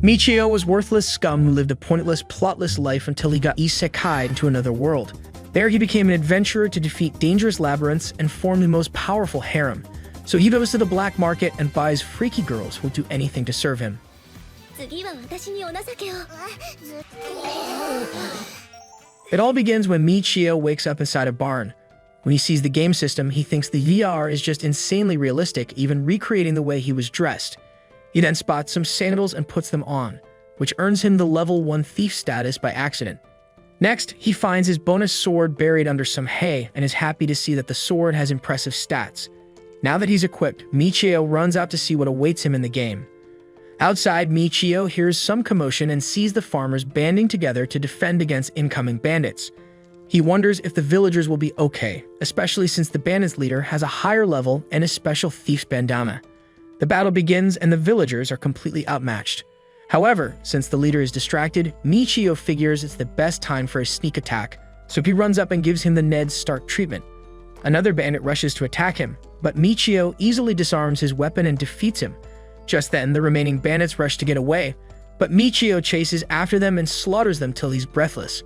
Michio was worthless scum who lived a pointless, plotless life until he got Isekai'd into another world. There he became an adventurer to defeat dangerous labyrinths and form the most powerful harem. So he goes to the black market and buys freaky girls who will do anything to serve him. It all begins when Michio wakes up inside a barn. When he sees the game system, he thinks the VR is just insanely realistic, even recreating the way he was dressed. He then spots some sandals and puts them on, which earns him the level 1 thief status by accident. Next, he finds his bonus sword buried under some hay and is happy to see that the sword has impressive stats. Now that he's equipped, Michio runs out to see what awaits him in the game. Outside, Michio hears some commotion and sees the farmers banding together to defend against incoming bandits. He wonders if the villagers will be okay, especially since the bandits leader has a higher level and a special thief's bandana. The battle begins and the villagers are completely outmatched. However, since the leader is distracted, Michio figures it's the best time for a sneak attack, so he runs up and gives him the Ned Stark treatment. Another bandit rushes to attack him, but Michio easily disarms his weapon and defeats him. Just then, the remaining bandits rush to get away, but Michio chases after them and slaughters them till he's breathless.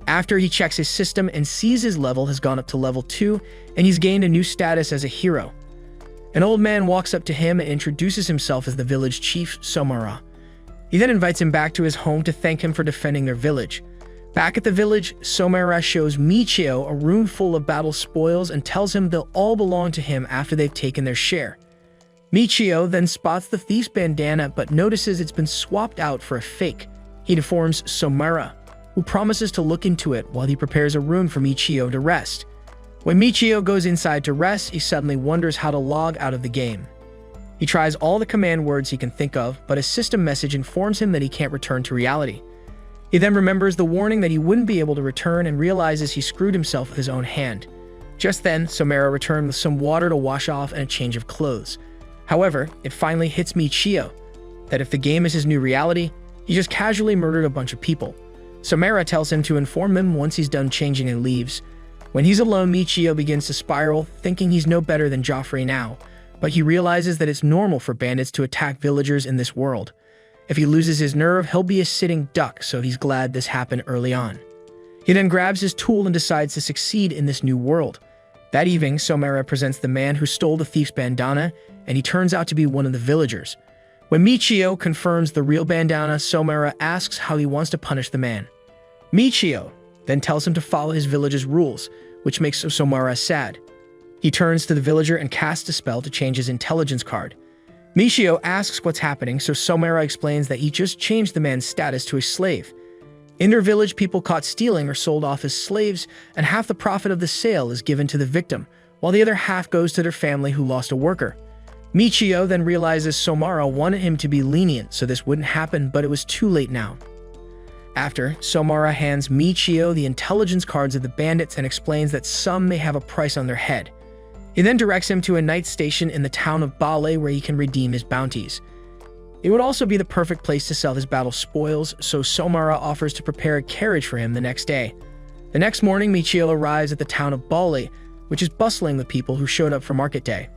After he checks his system and sees his level has gone up to level 2, and he's gained a new status as a hero. An old man walks up to him and introduces himself as the village chief, Somara. He then invites him back to his home to thank him for defending their village. Back at the village, Somara shows Michio a room full of battle spoils and tells him they'll all belong to him after they've taken their share. Michio then spots the thief's bandana but notices it's been swapped out for a fake. He informs Somara, who promises to look into it while he prepares a room for Michio to rest. When Michio goes inside to rest, he suddenly wonders how to log out of the game. He tries all the command words he can think of, but a system message informs him that he can't return to reality. He then remembers the warning that he wouldn't be able to return and realizes he screwed himself with his own hand. Just then, Somara returned with some water to wash off and a change of clothes. However, it finally hits Michio that if the game is his new reality, he just casually murdered a bunch of people. Somara tells him to inform him once he's done changing and leaves. When he's alone, Michio begins to spiral, thinking he's no better than Joffrey now, but he realizes that it's normal for bandits to attack villagers in this world. If he loses his nerve, he'll be a sitting duck, so he's glad this happened early on. He then grabs his tool and decides to succeed in this new world. That evening, Somara presents the man who stole the thief's bandana, and he turns out to be one of the villagers. When Michio confirms the real bandana, Somara asks how he wants to punish the man. Michio then tells him to follow his village's rules, which makes Somara sad. He turns to the villager and casts a spell to change his intelligence card. Michio asks what's happening, so Somara explains that he just changed the man's status to a slave. In their village, people caught stealing are sold off as slaves, and half the profit of the sale is given to the victim, while the other half goes to their family who lost a worker. Michio then realizes Somara wanted him to be lenient so this wouldn't happen, but it was too late now. After, Somara hands Michio the intelligence cards of the bandits and explains that some may have a price on their head. He then directs him to a night station in the town of Bale where he can redeem his bounties. It would also be the perfect place to sell his battle spoils, so Somara offers to prepare a carriage for him the next day. The next morning, Michio arrives at the town of Bale, which is bustling with people who showed up for market day.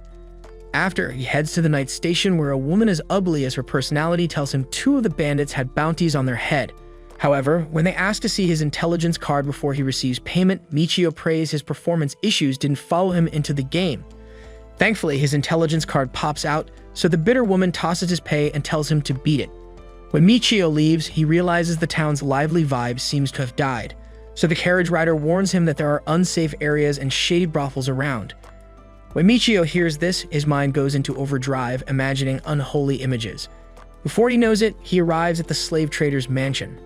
After, he heads to the night station where a woman as ugly as her personality tells him 2 of the bandits had bounties on their head. However, when they ask to see his intelligence card before he receives payment, Michio prays his performance issues didn't follow him into the game. Thankfully, his intelligence card pops out, so the bitter woman tosses his pay and tells him to beat it. When Michio leaves, he realizes the town's lively vibe seems to have died, so the carriage rider warns him that there are unsafe areas and shady brothels around. When Michio hears this, his mind goes into overdrive, imagining unholy images. Before he knows it, he arrives at the slave trader's mansion.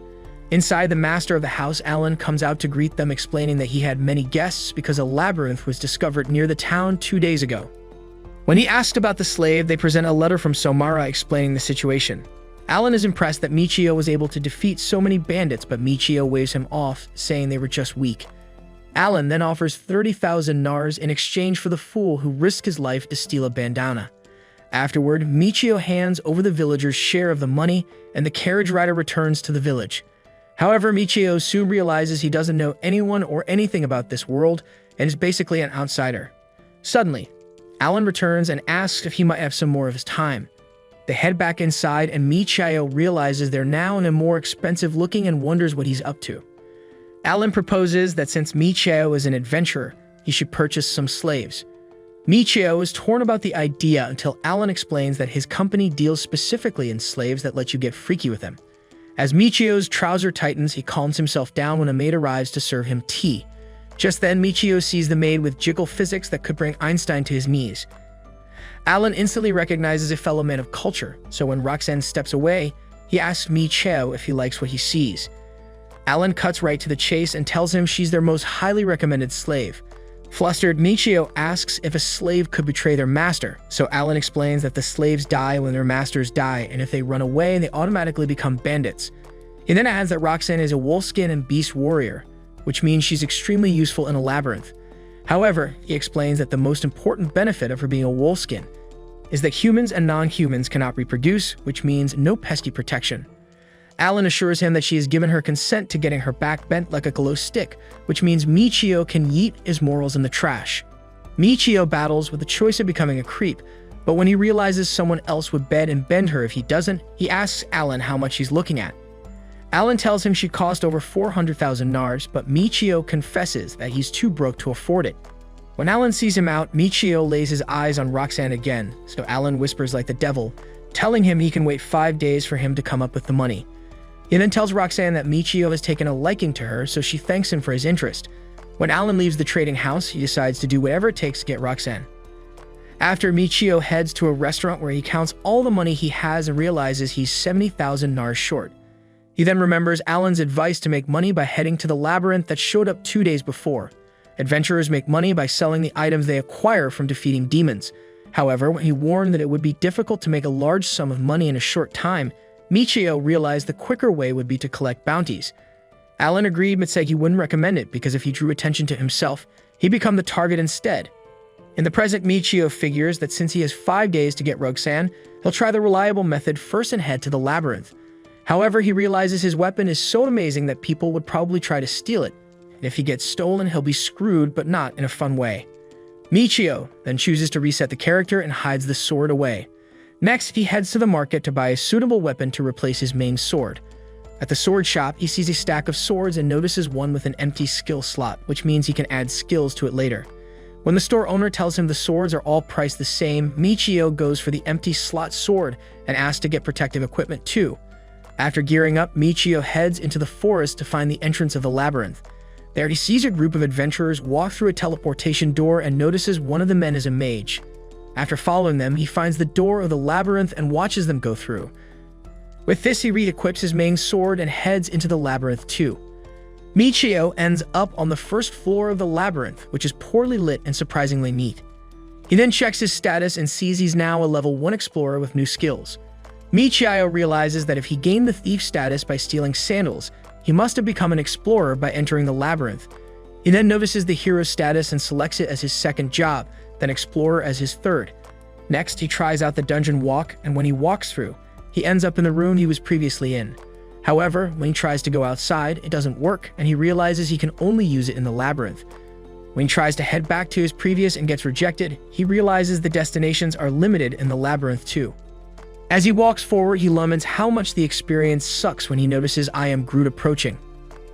Inside, the master of the house, Alan, comes out to greet them, explaining that he had many guests because a labyrinth was discovered near the town 2 days ago. When he asked about the slave, they present a letter from Somara explaining the situation. Alan is impressed that Michio was able to defeat so many bandits, but Michio waves him off, saying they were just weak. Alan then offers 30,000 nars in exchange for the fool who risked his life to steal a bandana. Afterward, Michio hands over the villagers' share of the money, and the carriage rider returns to the village. However, Michio soon realizes he doesn't know anyone or anything about this world and is basically an outsider. Suddenly, Alan returns and asks if he might have some more of his time. They head back inside, and Michio realizes they're now in a more expensive looking and wonders what he's up to. Alan proposes that since Michio is an adventurer, he should purchase some slaves. Michio is torn about the idea until Alan explains that his company deals specifically in slaves that let you get freaky with them. As Michio's trouser tightens, he calms himself down when a maid arrives to serve him tea. Just then, Michio sees the maid with jiggle physics that could bring Einstein to his knees. Alan instantly recognizes a fellow man of culture, so when Roxanne steps away, he asks Michio if he likes what he sees. Alan cuts right to the chase and tells him she's their most highly recommended slave. Flustered, Michio asks if a slave could betray their master, so Alan explains that the slaves die when their masters die, and if they run away, they automatically become bandits. He then adds that Roxanne is a wolfskin and beast warrior, which means she's extremely useful in a labyrinth. However, he explains that the most important benefit of her being a wolfskin is that humans and non-humans cannot reproduce, which means no pesky protection. Alan assures him that she has given her consent to getting her back bent like a glow stick, which means Michio can yeet his morals in the trash. Michio battles with the choice of becoming a creep, but when he realizes someone else would bed and bend her if he doesn't, he asks Alan how much he's looking at. Alan tells him she cost over 400,000 nars, but Michio confesses that he's too broke to afford it. When Alan sees him out, Michio lays his eyes on Roxanne again, so Alan whispers like the devil, telling him he can wait 5 days for him to come up with the money. He then tells Roxanne that Michio has taken a liking to her, so she thanks him for his interest. When Alan leaves the trading house, he decides to do whatever it takes to get Roxanne. After, Michio heads to a restaurant where he counts all the money he has and realizes he's 70,000 nars short. He then remembers Alan's advice to make money by heading to the labyrinth that showed up 2 days before. Adventurers make money by selling the items they acquire from defeating demons. However, when he warned that it would be difficult to make a large sum of money in a short time, Michio realized the quicker way would be to collect bounties. Alan agreed but said he wouldn't recommend it because if he drew attention to himself, he'd become the target instead. In the present, Michio figures that since he has 5 days to get Roxanne, he'll try the reliable method first and head to the labyrinth. However, he realizes his weapon is so amazing that people would probably try to steal it, and if he gets stolen, he'll be screwed, but not in a fun way. Michio then chooses to reset the character and hides the sword away. Next, he heads to the market to buy a suitable weapon to replace his main sword. At the sword shop, he sees a stack of swords and notices one with an empty skill slot, which means he can add skills to it later. When the store owner tells him the swords are all priced the same, Michio goes for the empty slot sword and asks to get protective equipment too. After gearing up, Michio heads into the forest to find the entrance of the labyrinth. There he sees a group of adventurers walk through a teleportation door and notices one of the men is a mage. After following them, he finds the door of the labyrinth and watches them go through. With this, he re-equips his main sword and heads into the labyrinth too. Michio ends up on the first floor of the labyrinth, which is poorly lit and surprisingly neat. He then checks his status and sees he's now a level 1 explorer with new skills. Michio realizes that if he gained the thief status by stealing sandals, he must have become an explorer by entering the labyrinth. He then notices the hero status and selects it as his second job, then explorer as his third. Next, he tries out the dungeon walk, and when he walks through, he ends up in the room he was previously in. However, when he tries to go outside, it doesn't work, and he realizes he can only use it in the labyrinth. When he tries to head back to his previous and gets rejected, he realizes the destinations are limited in the labyrinth too. As he walks forward, he laments how much the experience sucks when he notices I Am Groot approaching.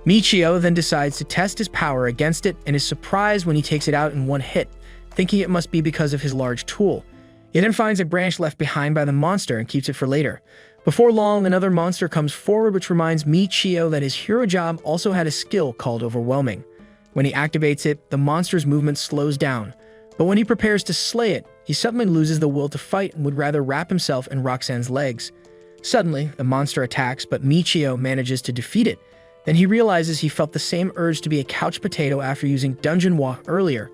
Michio then decides to test his power against it and is surprised when he takes it out in one hit, thinking it must be because of his large tool. He then finds a branch left behind by the monster and keeps it for later. Before long, another monster comes forward which reminds Michio that his hero job also had a skill called Overwhelming. When he activates it, the monster's movement slows down, but when he prepares to slay it, he suddenly loses the will to fight and would rather wrap himself in Roxanne's legs. Suddenly, the monster attacks, but Michio manages to defeat it. Then he realizes he felt the same urge to be a couch potato after using Dungeon Walk earlier.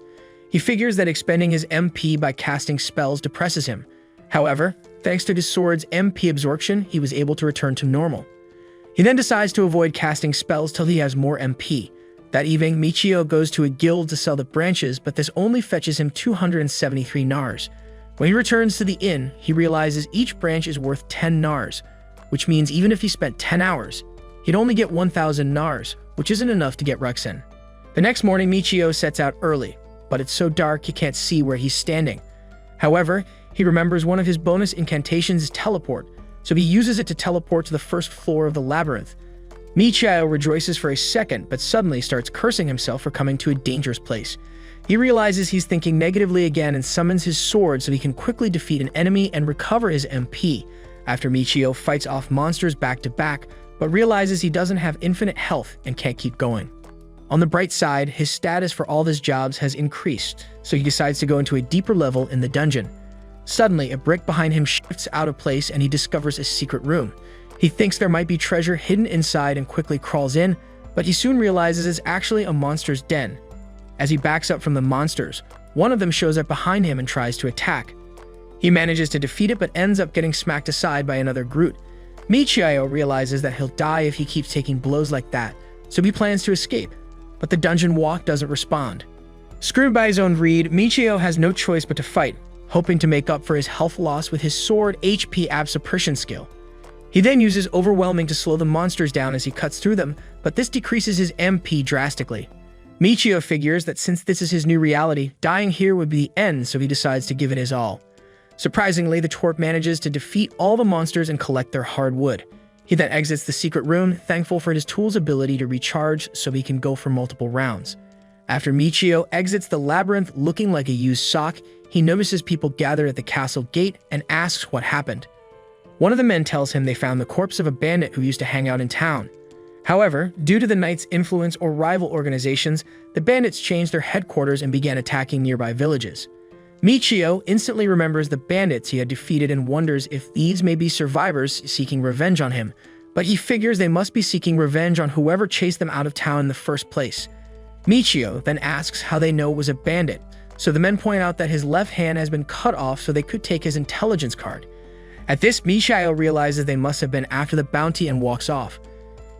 He figures that expending his MP by casting spells depresses him. However, thanks to his sword's MP absorption, he was able to return to normal. He then decides to avoid casting spells till he has more MP. That evening, Michio goes to a guild to sell the branches, but this only fetches him 273 nars. When he returns to the inn, he realizes each branch is worth 10 nars, which means even if he spent 10 hours, he'd only get 1,000 nars, which isn't enough to get Roxanne. The next morning, Michio sets out early, but it's so dark he can't see where he's standing. However, He remembers one of his bonus incantations is teleport, so he uses it to teleport to the first floor of the labyrinth. Michio rejoices for a second, but suddenly starts cursing himself for coming to a dangerous place. He realizes he's thinking negatively again and summons his sword so he can quickly defeat an enemy and recover his MP. After Michio fights off monsters back to back, but realizes he doesn't have infinite health and can't keep going. On the bright side, his status for all his jobs has increased, so he decides to go into a deeper level in the dungeon. Suddenly, a brick behind him shifts out of place and he discovers a secret room. He thinks there might be treasure hidden inside and quickly crawls in, but he soon realizes it's actually a monster's den. As he backs up from the monsters, one of them shows up behind him and tries to attack. He manages to defeat it but ends up getting smacked aside by another Groot. Michio realizes that he'll die if he keeps taking blows like that, so he plans to escape, but the dungeon walk doesn't respond. Screwed by his own greed, Michio has no choice but to fight, hoping to make up for his health loss with his sword HP absorption skill. He then uses Overwhelming to slow the monsters down as he cuts through them, but this decreases his MP drastically. Michio figures that since this is his new reality, dying here would be the end, so he decides to give it his all. Surprisingly, the twerp manages to defeat all the monsters and collect their hardwood. He then exits the secret room, thankful for his tool's ability to recharge so he can go for multiple rounds. After Michio exits the labyrinth looking like a used sock, he notices people gathered at the castle gate and asks what happened. One of the men tells him they found the corpse of a bandit who used to hang out in town. However, due to the knight's influence or rival organizations, the bandits changed their headquarters and began attacking nearby villages. Michio instantly remembers the bandits he had defeated and wonders if these may be survivors seeking revenge on him, but he figures they must be seeking revenge on whoever chased them out of town in the first place. Michio then asks how they know it was a bandit, so the men point out that his left hand has been cut off so they could take his intelligence card. At this, Michio realizes they must have been after the bounty and walks off.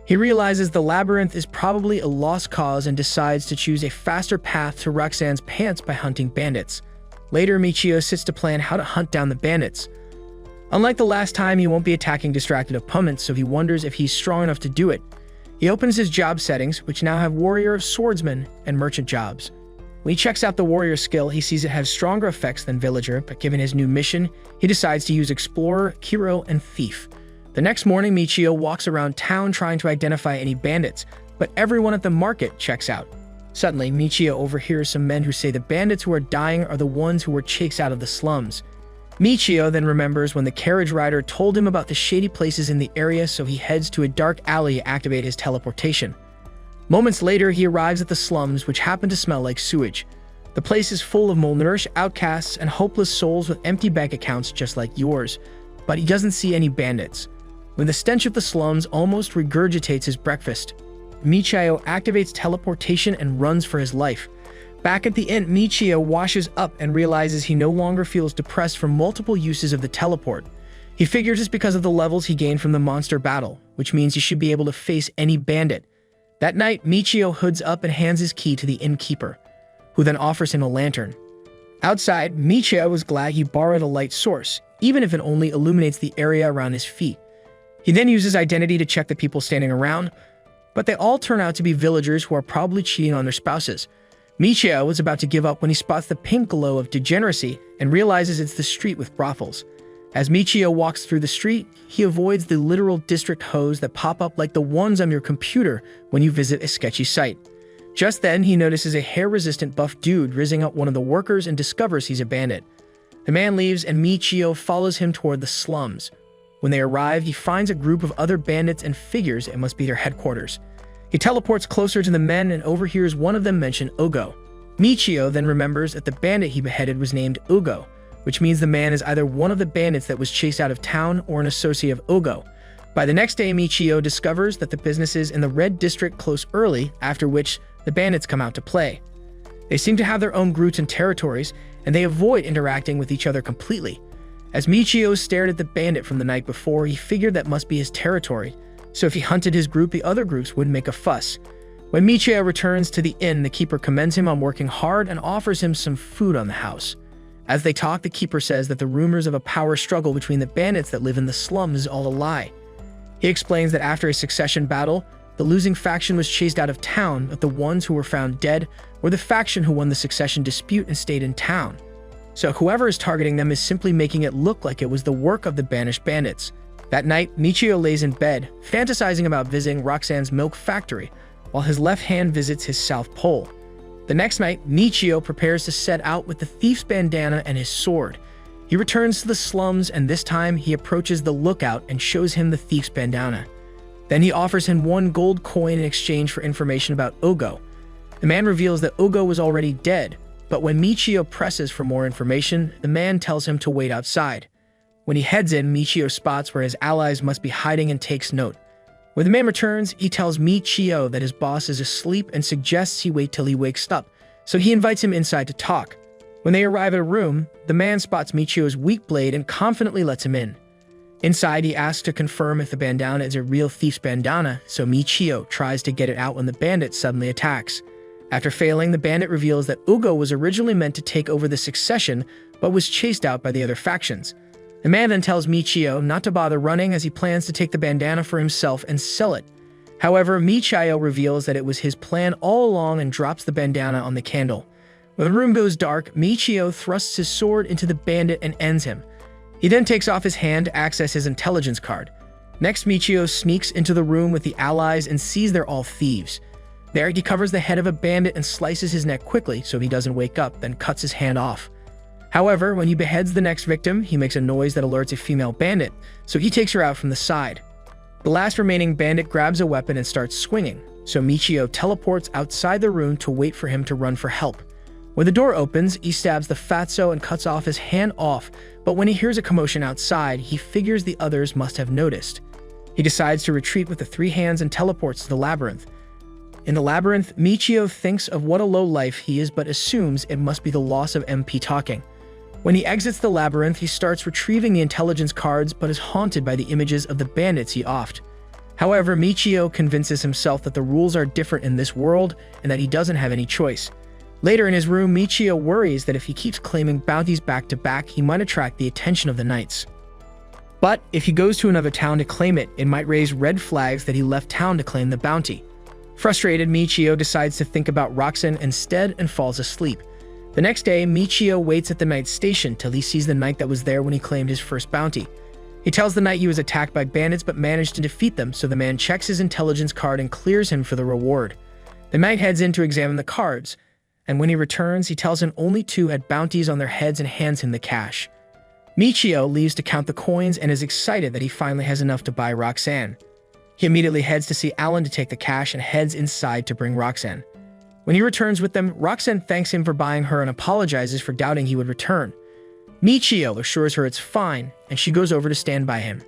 He realizes the labyrinth is probably a lost cause and decides to choose a faster path to Roxanne's pants by hunting bandits. Later, Michio sits to plan how to hunt down the bandits. Unlike the last time, he won't be attacking distracted opponents, so he wonders if he's strong enough to do it. He opens his job settings, which now have Warrior of Swordsman and Merchant jobs. When he checks out the Warrior skill, he sees it has stronger effects than Villager, but given his new mission, he decides to use Explorer, Hero, and Thief. The next morning, Michio walks around town trying to identify any bandits, but everyone at the market checks out. Suddenly, Michio overhears some men who say the bandits who are dying are the ones who were chased out of the slums. Michio then remembers when the carriage rider told him about the shady places in the area, so he heads to a dark alley to activate his teleportation. Moments later, he arrives at the slums, which happen to smell like sewage. The place is full of malnourished outcasts and hopeless souls with empty bank accounts just like yours, but he doesn't see any bandits. When the stench of the slums almost regurgitates his breakfast, Michio activates teleportation and runs for his life. Back at the inn, Michio washes up and realizes he no longer feels depressed from multiple uses of the teleport. He figures it's because of the levels he gained from the monster battle, which means he should be able to face any bandit. That night, Michio hoods up and hands his key to the innkeeper, who then offers him a lantern. Outside, Michio was glad he borrowed a light source, even if it only illuminates the area around his feet. He then uses identity to check the people standing around, but they all turn out to be villagers who are probably cheating on their spouses. Michio was about to give up when he spots the pink glow of degeneracy and realizes it's the street with brothels. As Michio walks through the street, he avoids the literal district hoes that pop up like the ones on your computer when you visit a sketchy site. Just then, he notices a hair-resistant buff dude rizzing up one of the workers and discovers he's a bandit. The man leaves and Michio follows him toward the slums. When they arrive, he finds a group of other bandits and figures it must be their headquarters. He teleports closer to the men and overhears one of them mention Ugo. Michio then remembers that the bandit he beheaded was named Ugo, which means the man is either one of the bandits that was chased out of town or an associate of Ugo. By the next day, Michio discovers that the businesses in the Red District close early, after which the bandits come out to play. They seem to have their own groups and territories, and they avoid interacting with each other completely. As Michio stared at the bandit from the night before, he figured that must be his territory, so if he hunted his group, the other groups wouldn't make a fuss. When Michio returns to the inn, the keeper commends him on working hard and offers him some food on the house. As they talk, the keeper says that the rumors of a power struggle between the bandits that live in the slums is all a lie. He explains that after a succession battle, the losing faction was chased out of town, but the ones who were found dead were the faction who won the succession dispute and stayed in town. so whoever is targeting them is simply making it look like it was the work of the banished bandits. That night, Michio lays in bed, fantasizing about visiting Roxanne's milk factory, while his left hand visits his South Pole. The next night, Michio prepares to set out with the thief's bandana and his sword. He returns to the slums, and this time he approaches the lookout and shows him the thief's bandana. Then he offers him 1 gold coin in exchange for information about Ogo. The man reveals that Ogo was already dead, but when Michio presses for more information, the man tells him to wait outside. When he heads in, Michio spots where his allies must be hiding and takes note. When the man returns, he tells Michio that his boss is asleep and suggests he wait till he wakes up, so he invites him inside to talk. When they arrive at a room, the man spots Michio's weak blade and confidently lets him in. Inside, he asks to confirm if the bandana is a real thief's bandana, so Michio tries to get it out when the bandit suddenly attacks. After failing, the bandit reveals that Ugo was originally meant to take over the succession, but was chased out by the other factions. The man then tells Michio not to bother running as he plans to take the bandana for himself and sell it. However, Michio reveals that it was his plan all along and drops the bandana on the candle. When the room goes dark, Michio thrusts his sword into the bandit and ends him. He then takes off his hand to access his intelligence card. Next, Michio sneaks into the room with the allies and sees they're all thieves. There, he covers the head of a bandit and slices his neck quickly so he doesn't wake up, then cuts his hand off. However, when he beheads the next victim, he makes a noise that alerts a female bandit, so he takes her out from the side. The last remaining bandit grabs a weapon and starts swinging, so Michio teleports outside the room to wait for him to run for help. When the door opens, he stabs the fatso and cuts off his hand off, but when he hears a commotion outside, he figures the others must have noticed. He decides to retreat with the 3 hands and teleports to the labyrinth. In the labyrinth, Michio thinks of what a low life he is but assumes it must be the loss of MP talking. When he exits the labyrinth, he starts retrieving the intelligence cards but is haunted by the images of the bandits he offed. However, Michio convinces himself that the rules are different in this world and that he doesn't have any choice. Later in his room, Michio worries that if he keeps claiming bounties back to back, he might attract the attention of the knights. But if he goes to another town to claim it, it might raise red flags that he left town to claim the bounty. Frustrated, Michio decides to think about Roxanne instead and falls asleep. The next day, Michio waits at the knight's station till he sees the knight that was there when he claimed his first bounty. He tells the knight he was attacked by bandits but managed to defeat them, so the man checks his intelligence card and clears him for the reward. The knight heads in to examine the cards, and when he returns, he tells him only 2 had bounties on their heads and hands him the cash. Michio leaves to count the coins and is excited that he finally has enough to buy Roxanne. He immediately heads to see Alan to take the cash and heads inside to bring Roxanne. When he returns with them, Roxanne thanks him for buying her and apologizes for doubting he would return. Michio assures her it's fine, and she goes over to stand by him.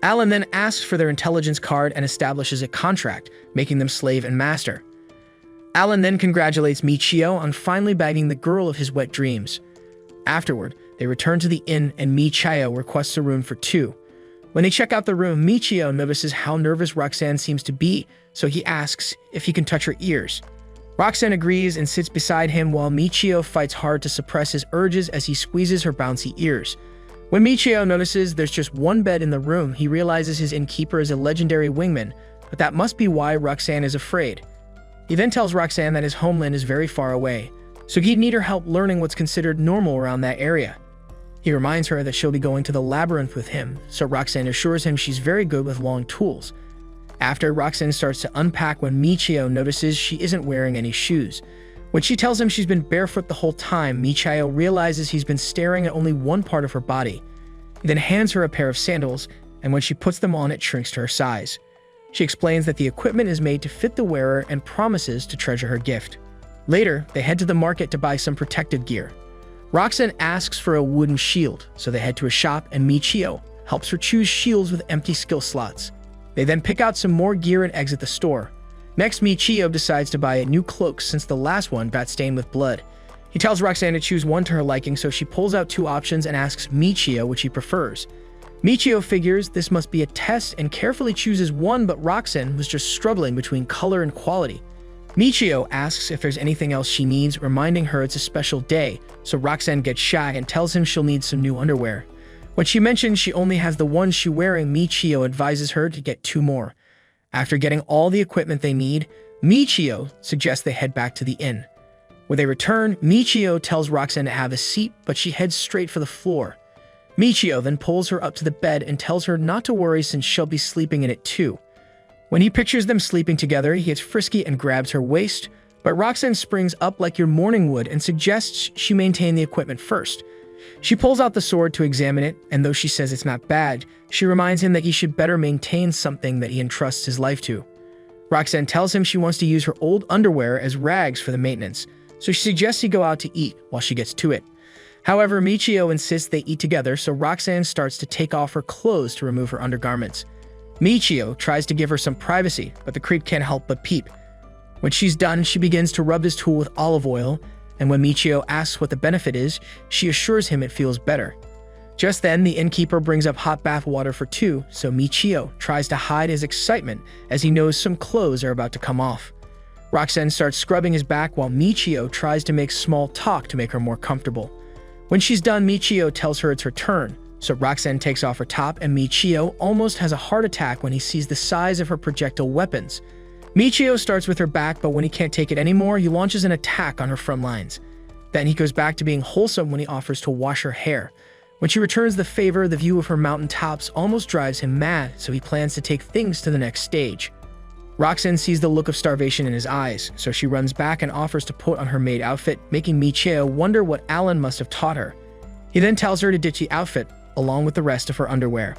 Alan then asks for their intelligence card and establishes a contract, making them slave and master. Alan then congratulates Michio on finally bagging the girl of his wet dreams. Afterward, they return to the inn and Michio requests a room for 2. When they check out the room, Michio notices how nervous Roxanne seems to be, so he asks if he can touch her ears. Roxanne agrees and sits beside him while Michio fights hard to suppress his urges as he squeezes her bouncy ears. When Michio notices there's just 1 bed in the room, he realizes his innkeeper is a legendary wingman, but that must be why Roxanne is afraid. He then tells Roxanne that his homeland is very far away, so he'd need her help learning what's considered normal around that area. He reminds her that she'll be going to the labyrinth with him, so Roxanne assures him she's very good with long tools. After, Roxanne starts to unpack when Michio notices she isn't wearing any shoes. When she tells him she's been barefoot the whole time, Michio realizes he's been staring at only 1 part of her body. He then hands her a pair of sandals, and when she puts them on, it shrinks to her size. She explains that the equipment is made to fit the wearer and promises to treasure her gift. Later, they head to the market to buy some protective gear. Roxanne asks for a wooden shield, so they head to a shop and Michio helps her choose shields with empty skill slots. They then pick out some more gear and exit the store. Next, Michio decides to buy a new cloak since the last one got stained with blood. He tells Roxanne to choose one to her liking, so she pulls out 2 options and asks Michio which he prefers. Michio figures this must be a test and carefully chooses one, but Roxanne was just struggling between color and quality. Michio asks if there's anything else she needs, reminding her it's a special day, so Roxanne gets shy and tells him she'll need some new underwear. When she mentions she only has the one she's wearing, Michio advises her to get 2 more. After getting all the equipment they need, Michio suggests they head back to the inn. When they return, Michio tells Roxanne to have a seat, but she heads straight for the floor. Michio then pulls her up to the bed and tells her not to worry since she'll be sleeping in it too. When he pictures them sleeping together, he gets frisky and grabs her waist, but Roxanne springs up like your morning wood and suggests she maintain the equipment first. She pulls out the sword to examine it, and though she says it's not bad, she reminds him that he should better maintain something that he entrusts his life to. Roxanne tells him she wants to use her old underwear as rags for the maintenance, so she suggests he go out to eat while she gets to it. However, Michio insists they eat together, so Roxanne starts to take off her clothes to remove her undergarments. Michio tries to give her some privacy, but the creep can't help but peep. When she's done, she begins to rub his tool with olive oil, and when Michio asks what the benefit is, she assures him it feels better. Just then, the innkeeper brings up hot bath water for two, so Michio tries to hide his excitement as he knows some clothes are about to come off. Roxanne starts scrubbing his back while Michio tries to make small talk to make her more comfortable. When she's done, Michio tells her it's her turn, so Roxanne takes off her top and Michio almost has a heart attack when he sees the size of her projectile weapons. Michio starts with her back, but when he can't take it anymore, he launches an attack on her front lines. Then he goes back to being wholesome when he offers to wash her hair. When she returns the favor, the view of her mountain tops almost drives him mad, so he plans to take things to the next stage. Roxanne sees the look of starvation in his eyes, so she runs back and offers to put on her maid outfit, making Michio wonder what Alan must have taught her. He then tells her to ditch the outfit, along with the rest of her underwear.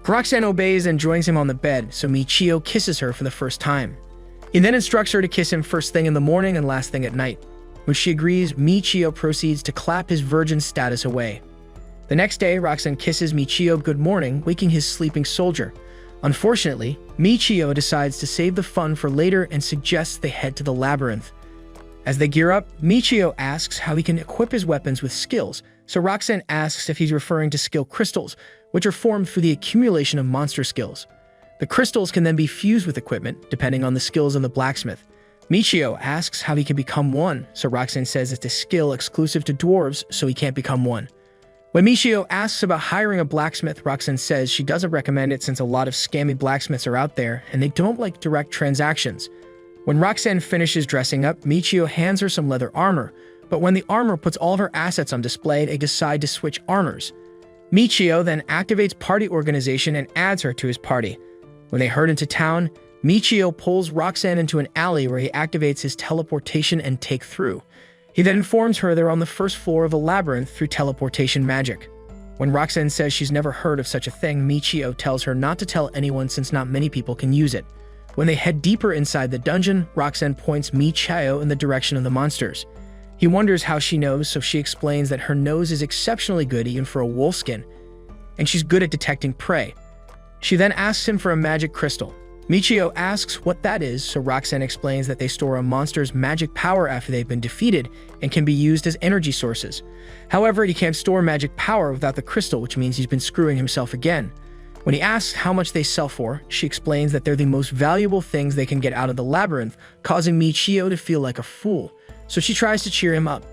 Roxanne obeys and joins him on the bed, so Michio kisses her for the first time. He then instructs her to kiss him first thing in the morning and last thing at night. When she agrees, Michio proceeds to clap his virgin status away. The next day, Roxanne kisses Michio good morning, waking his sleeping soldier. Unfortunately, Michio decides to save the fun for later and suggests they head to the labyrinth. As they gear up, Michio asks how he can equip his weapons with skills, so Roxanne asks if he's referring to skill crystals, which are formed through the accumulation of monster skills. The crystals can then be fused with equipment, depending on the skills of the blacksmith. Michio asks how he can become one, so Roxanne says it's a skill exclusive to dwarves, so he can't become one. When Michio asks about hiring a blacksmith, Roxanne says she doesn't recommend it since a lot of scammy blacksmiths are out there, and they don't like direct transactions. When Roxanne finishes dressing up, Michio hands her some leather armor, but when the armor puts all of her assets on display, they decide to switch armors. Michio then activates party organization and adds her to his party. When they herd into town, Michio pulls Roxanne into an alley where he activates his teleportation and take through. He then informs her they're on the first floor of a labyrinth through teleportation magic. When Roxanne says she's never heard of such a thing, Michio tells her not to tell anyone since not many people can use it. When they head deeper inside the dungeon, Roxanne points Michio in the direction of the monsters. He wonders how she knows, so she explains that her nose is exceptionally good even for a wolfskin, and she's good at detecting prey. She then asks him for a magic crystal. Michio asks what that is, so Roxanne explains that they store a monster's magic power after they've been defeated and can be used as energy sources. However, he can't store magic power without the crystal, which means he's been screwing himself again. When he asks how much they sell for, she explains that they're the most valuable things they can get out of the labyrinth, causing Michio to feel like a fool, so she tries to cheer him up.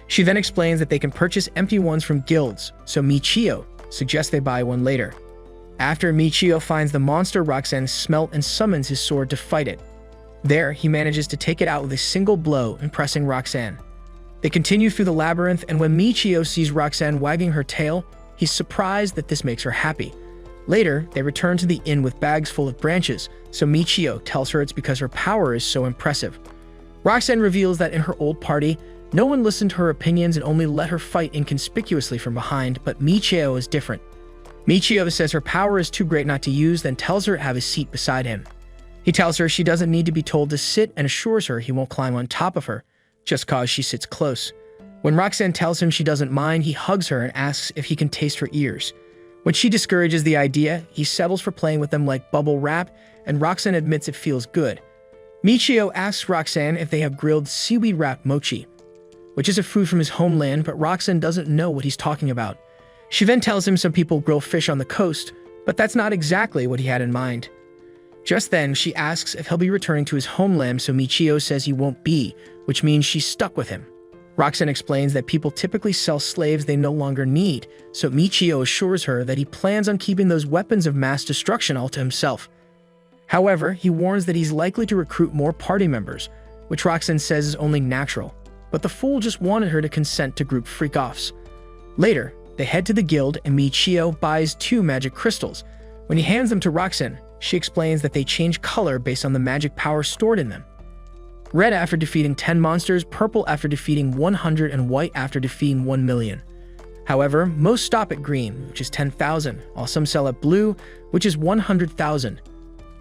She then explains that they can purchase empty ones from guilds, so Michio suggests they buy one later. After Michio finds the monster, Roxanne smelts and summons his sword to fight it. There, he manages to take it out with a single blow, impressing Roxanne. They continue through the labyrinth, and when Michio sees Roxanne wagging her tail, he's surprised that this makes her happy. Later, they return to the inn with bags full of branches, so Michio tells her it's because her power is so impressive. Roxanne reveals that in her old party, no one listened to her opinions and only let her fight inconspicuously from behind, but Michio is different. Michio says her power is too great not to use, then tells her to have a seat beside him. He tells her she doesn't need to be told to sit and assures her he won't climb on top of her, just cause she sits close. When Roxanne tells him she doesn't mind, he hugs her and asks if he can taste her ears. When she discourages the idea, he settles for playing with them like bubble wrap, and Roxanne admits it feels good. Michio asks Roxanne if they have grilled seaweed wrap mochi, which is a food from his homeland, but Roxanne doesn't know what he's talking about. She then tells him some people grill fish on the coast, but that's not exactly what he had in mind. Just then, she asks if he'll be returning to his homeland, so Michio says he won't be, which means she's stuck with him. Roxanne explains that people typically sell slaves they no longer need, so Michio assures her that he plans on keeping those weapons of mass destruction all to himself. However, he warns that he's likely to recruit more party members, which Roxanne says is only natural, but the fool just wanted her to consent to group freak-offs. Later, they head to the guild and Michio buys 2 magic crystals. When he hands them to Roxanne, she explains that they change color based on the magic power stored in them. Red after defeating 10 monsters, purple after defeating 100, and white after defeating 1 million. However, most stop at green, which is 10,000, while some sell at blue, which is 100,000.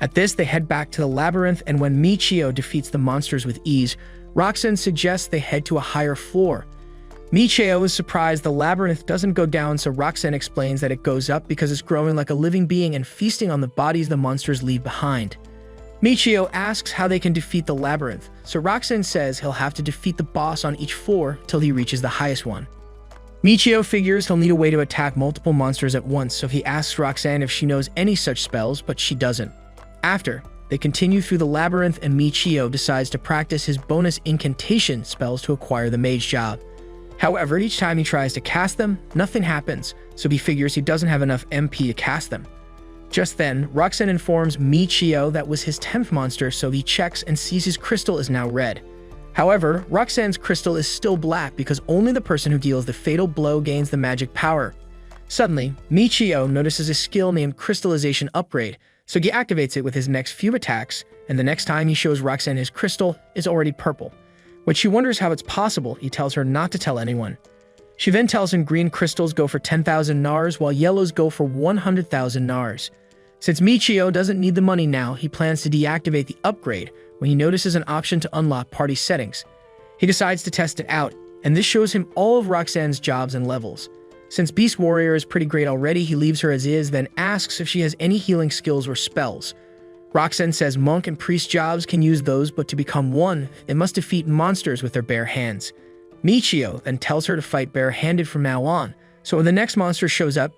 At this, they head back to the labyrinth, and when Michio defeats the monsters with ease, Roxanne suggests they head to a higher floor. Michio is surprised the labyrinth doesn't go down, so Roxanne explains that it goes up because it's growing like a living being and feasting on the bodies the monsters leave behind. Michio asks how they can defeat the labyrinth, so Roxanne says he'll have to defeat the boss on each floor till he reaches the highest one. Michio figures he'll need a way to attack multiple monsters at once, so he asks Roxanne if she knows any such spells, but she doesn't. After, they continue through the labyrinth and Michio decides to practice his bonus incantation spells to acquire the mage job. However, each time he tries to cast them, nothing happens, so he figures he doesn't have enough MP to cast them. Just then, Roxanne informs Michio that was his 10th monster, so he checks and sees his crystal is now red. However, Roxanne's crystal is still black because only the person who deals the fatal blow gains the magic power. Suddenly, Michio notices a skill named Crystallization Upgrade, so he activates it with his next few attacks, and the next time he shows Roxanne his crystal is already purple. When she wonders how it's possible, he tells her not to tell anyone. She then tells him green crystals go for 10,000 nars, while yellows go for 100,000 nars. Since Michio doesn't need the money now, he plans to deactivate the upgrade when he notices an option to unlock party settings. He decides to test it out, and this shows him all of Roxanne's jobs and levels. Since Beast Warrior is pretty great already, he leaves her as is, then asks if she has any healing skills or spells. Roxanne says monk and priest jobs can use those, but to become one, it must defeat monsters with their bare hands. Michio then tells her to fight bare-handed from now on, so when the next monster shows up,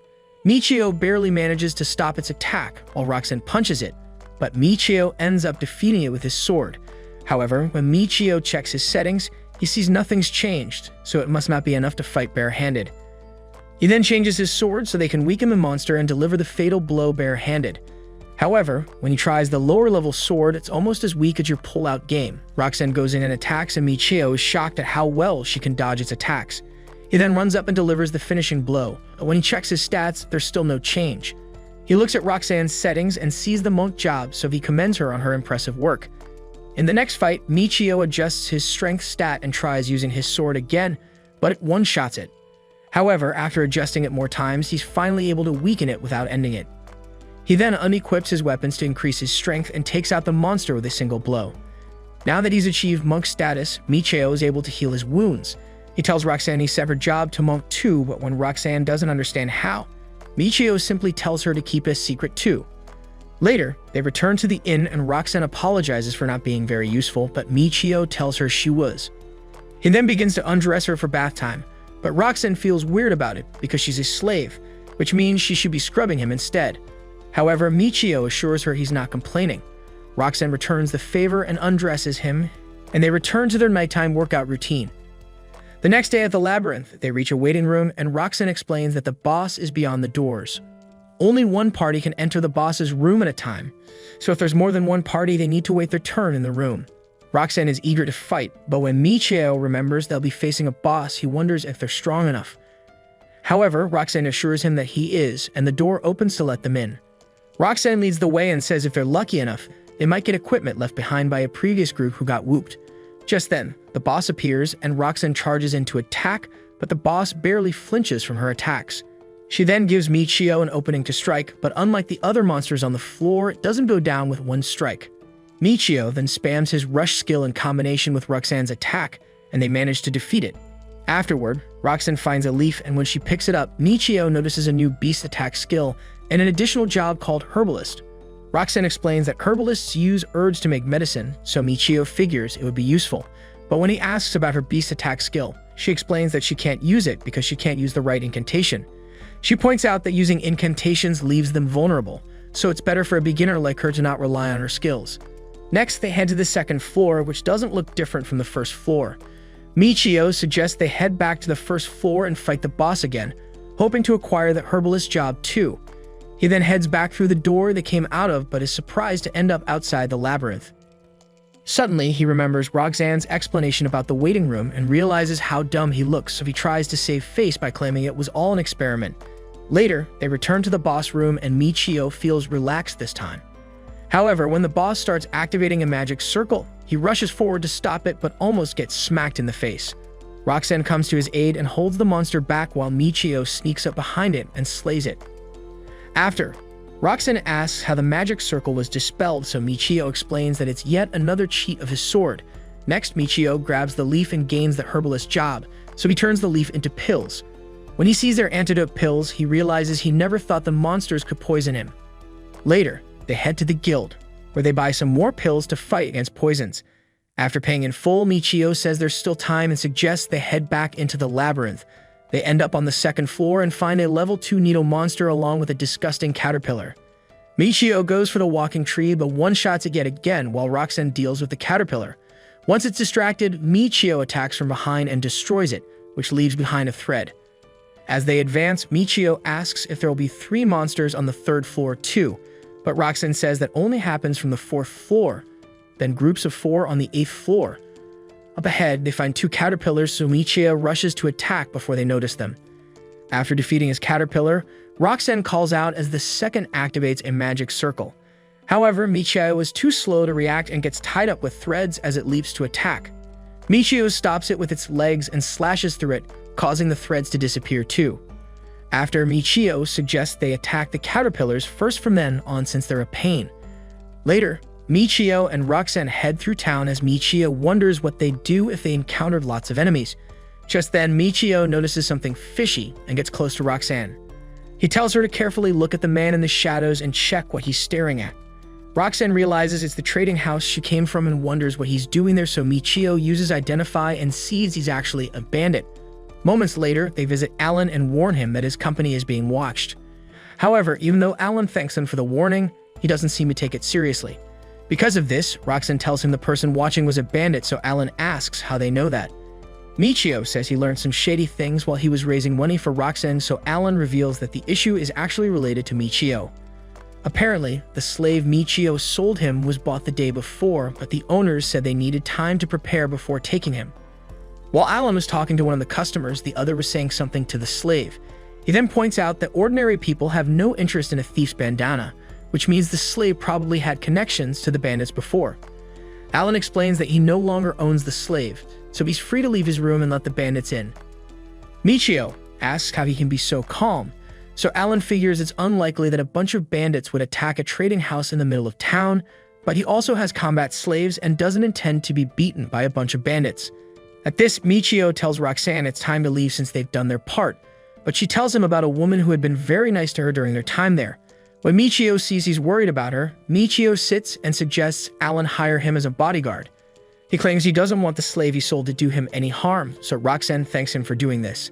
Michio barely manages to stop its attack while Roxanne punches it, but Michio ends up defeating it with his sword. However, when Michio checks his settings, he sees nothing's changed, so it must not be enough to fight bare-handed. He then changes his sword so they can weaken the monster and deliver the fatal blow bare-handed. However, when he tries the lower-level sword, it's almost as weak as your pull-out game. Roxanne goes in and attacks, and Michio is shocked at how well she can dodge its attacks. He then runs up and delivers the finishing blow. When he checks his stats, there's still no change. He looks at Roxanne's settings and sees the monk job, so he commends her on her impressive work. In the next fight, Michio adjusts his strength stat and tries using his sword again, but it one-shots it. However, after adjusting it more times, he's finally able to weaken it without ending it. He then unequips his weapons to increase his strength and takes out the monster with a single blow. Now that he's achieved monk status, Michio is able to heal his wounds. He tells Roxanne he sent her job to monk too, but when Roxanne doesn't understand how, Michio simply tells her to keep it a secret too. Later, they return to the inn and Roxanne apologizes for not being very useful, but Michio tells her she was. He then begins to undress her for bath time, but Roxanne feels weird about it because she's a slave, which means she should be scrubbing him instead. However, Michio assures her he's not complaining. Roxanne returns the favor and undresses him, and they return to their nighttime workout routine. The next day at the labyrinth, they reach a waiting room, and Roxanne explains that the boss is beyond the doors. Only one party can enter the boss's room at a time, so if there's more than one party, they need to wait their turn in the room. Roxanne is eager to fight, but when Michio remembers they'll be facing a boss, he wonders if they're strong enough. However, Roxanne assures him that he is, and the door opens to let them in. Roxanne leads the way and says if they're lucky enough, they might get equipment left behind by a previous group who got whooped. Just then, the boss appears and Roxanne charges in to attack, but the boss barely flinches from her attacks. She then gives Michio an opening to strike, but unlike the other monsters on the floor, it doesn't go down with one strike. Michio then spams his rush skill in combination with Roxanne's attack, and they manage to defeat it. Afterward, Roxanne finds a leaf, and when she picks it up, Michio notices a new beast attack skill and an additional job called Herbalist. Roxanne explains that herbalists use herbs to make medicine, so Michio figures it would be useful. But when he asks about her beast attack skill, she explains that she can't use it because she can't use the right incantation. She points out that using incantations leaves them vulnerable, so it's better for a beginner like her to not rely on her skills. Next, they head to the second floor, which doesn't look different from the first floor. Michio suggests they head back to the first floor and fight the boss again, hoping to acquire the herbalist job too. He then heads back through the door they came out of, but is surprised to end up outside the labyrinth. Suddenly, he remembers Roxanne's explanation about the waiting room and realizes how dumb he looks, so he tries to save face by claiming it was all an experiment. Later, they return to the boss room and Michio feels relaxed this time. However, when the boss starts activating a magic circle, he rushes forward to stop it but almost gets smacked in the face. Roxanne comes to his aid and holds the monster back while Michio sneaks up behind it and slays it. After, Roxanne asks how the magic circle was dispelled, so Michio explains that it's yet another cheat of his sword. Next, Michio grabs the leaf and gains the herbalist job, so he turns the leaf into pills. When he sees their antidote pills, he realizes he never thought the monsters could poison him. Later, they head to the guild, where they buy some more pills to fight against poisons. After paying in full, Michio says there's still time and suggests they head back into the labyrinth. They end up on the second floor and find a level 2 needle monster along with a disgusting caterpillar. Michio goes for the walking tree but one-shots it yet again while Roxanne deals with the caterpillar. Once it's distracted, Michio attacks from behind and destroys it, which leaves behind a thread. As they advance, Michio asks if there will be 3 monsters on the 3rd floor too, but Roxanne says that only happens from the 4th floor, then groups of 4 on the 8th floor. Up ahead, they find 2 caterpillars, so Michio rushes to attack before they notice them. After defeating his caterpillar, Roxanne calls out as the second activates a magic circle. However, Michio is too slow to react and gets tied up with threads as it leaps to attack. Michio stops it with its legs and slashes through it, causing the threads to disappear too. After, Michio suggests they attack the caterpillars first from then on since they're a pain. Later, Michio and Roxanne head through town as Michio wonders what they'd do if they encountered lots of enemies. Just then, Michio notices something fishy and gets close to Roxanne. He tells her to carefully look at the man in the shadows and check what he's staring at. Roxanne realizes it's the trading house she came from and wonders what he's doing there, so Michio uses Identify and sees he's actually a bandit. Moments later, they visit Alan and warn him that his company is being watched. However, even though Alan thanks him for the warning, he doesn't seem to take it seriously. Because of this, Roxanne tells him the person watching was a bandit, so Alan asks how they know that. Michio says he learned some shady things while he was raising money for Roxanne, so Alan reveals that the issue is actually related to Michio. Apparently, the slave Michio sold him was bought the day before, but the owners said they needed time to prepare before taking him. While Alan was talking to one of the customers, the other was saying something to the slave. He then points out that ordinary people have no interest in a thief's bandana, which means the slave probably had connections to the bandits before. Alan explains that he no longer owns the slave, so he's free to leave his room and let the bandits in. Michio asks how he can be so calm, so Alan figures it's unlikely that a bunch of bandits would attack a trading house in the middle of town, but he also has combat slaves and doesn't intend to be beaten by a bunch of bandits. At this, Michio tells Roxanne it's time to leave since they've done their part, but she tells him about a woman who had been very nice to her during their time there. When Michio sees he's worried about her, Michio sits and suggests Alan hire him as a bodyguard. He claims he doesn't want the slave he sold to do him any harm, so Roxanne thanks him for doing this.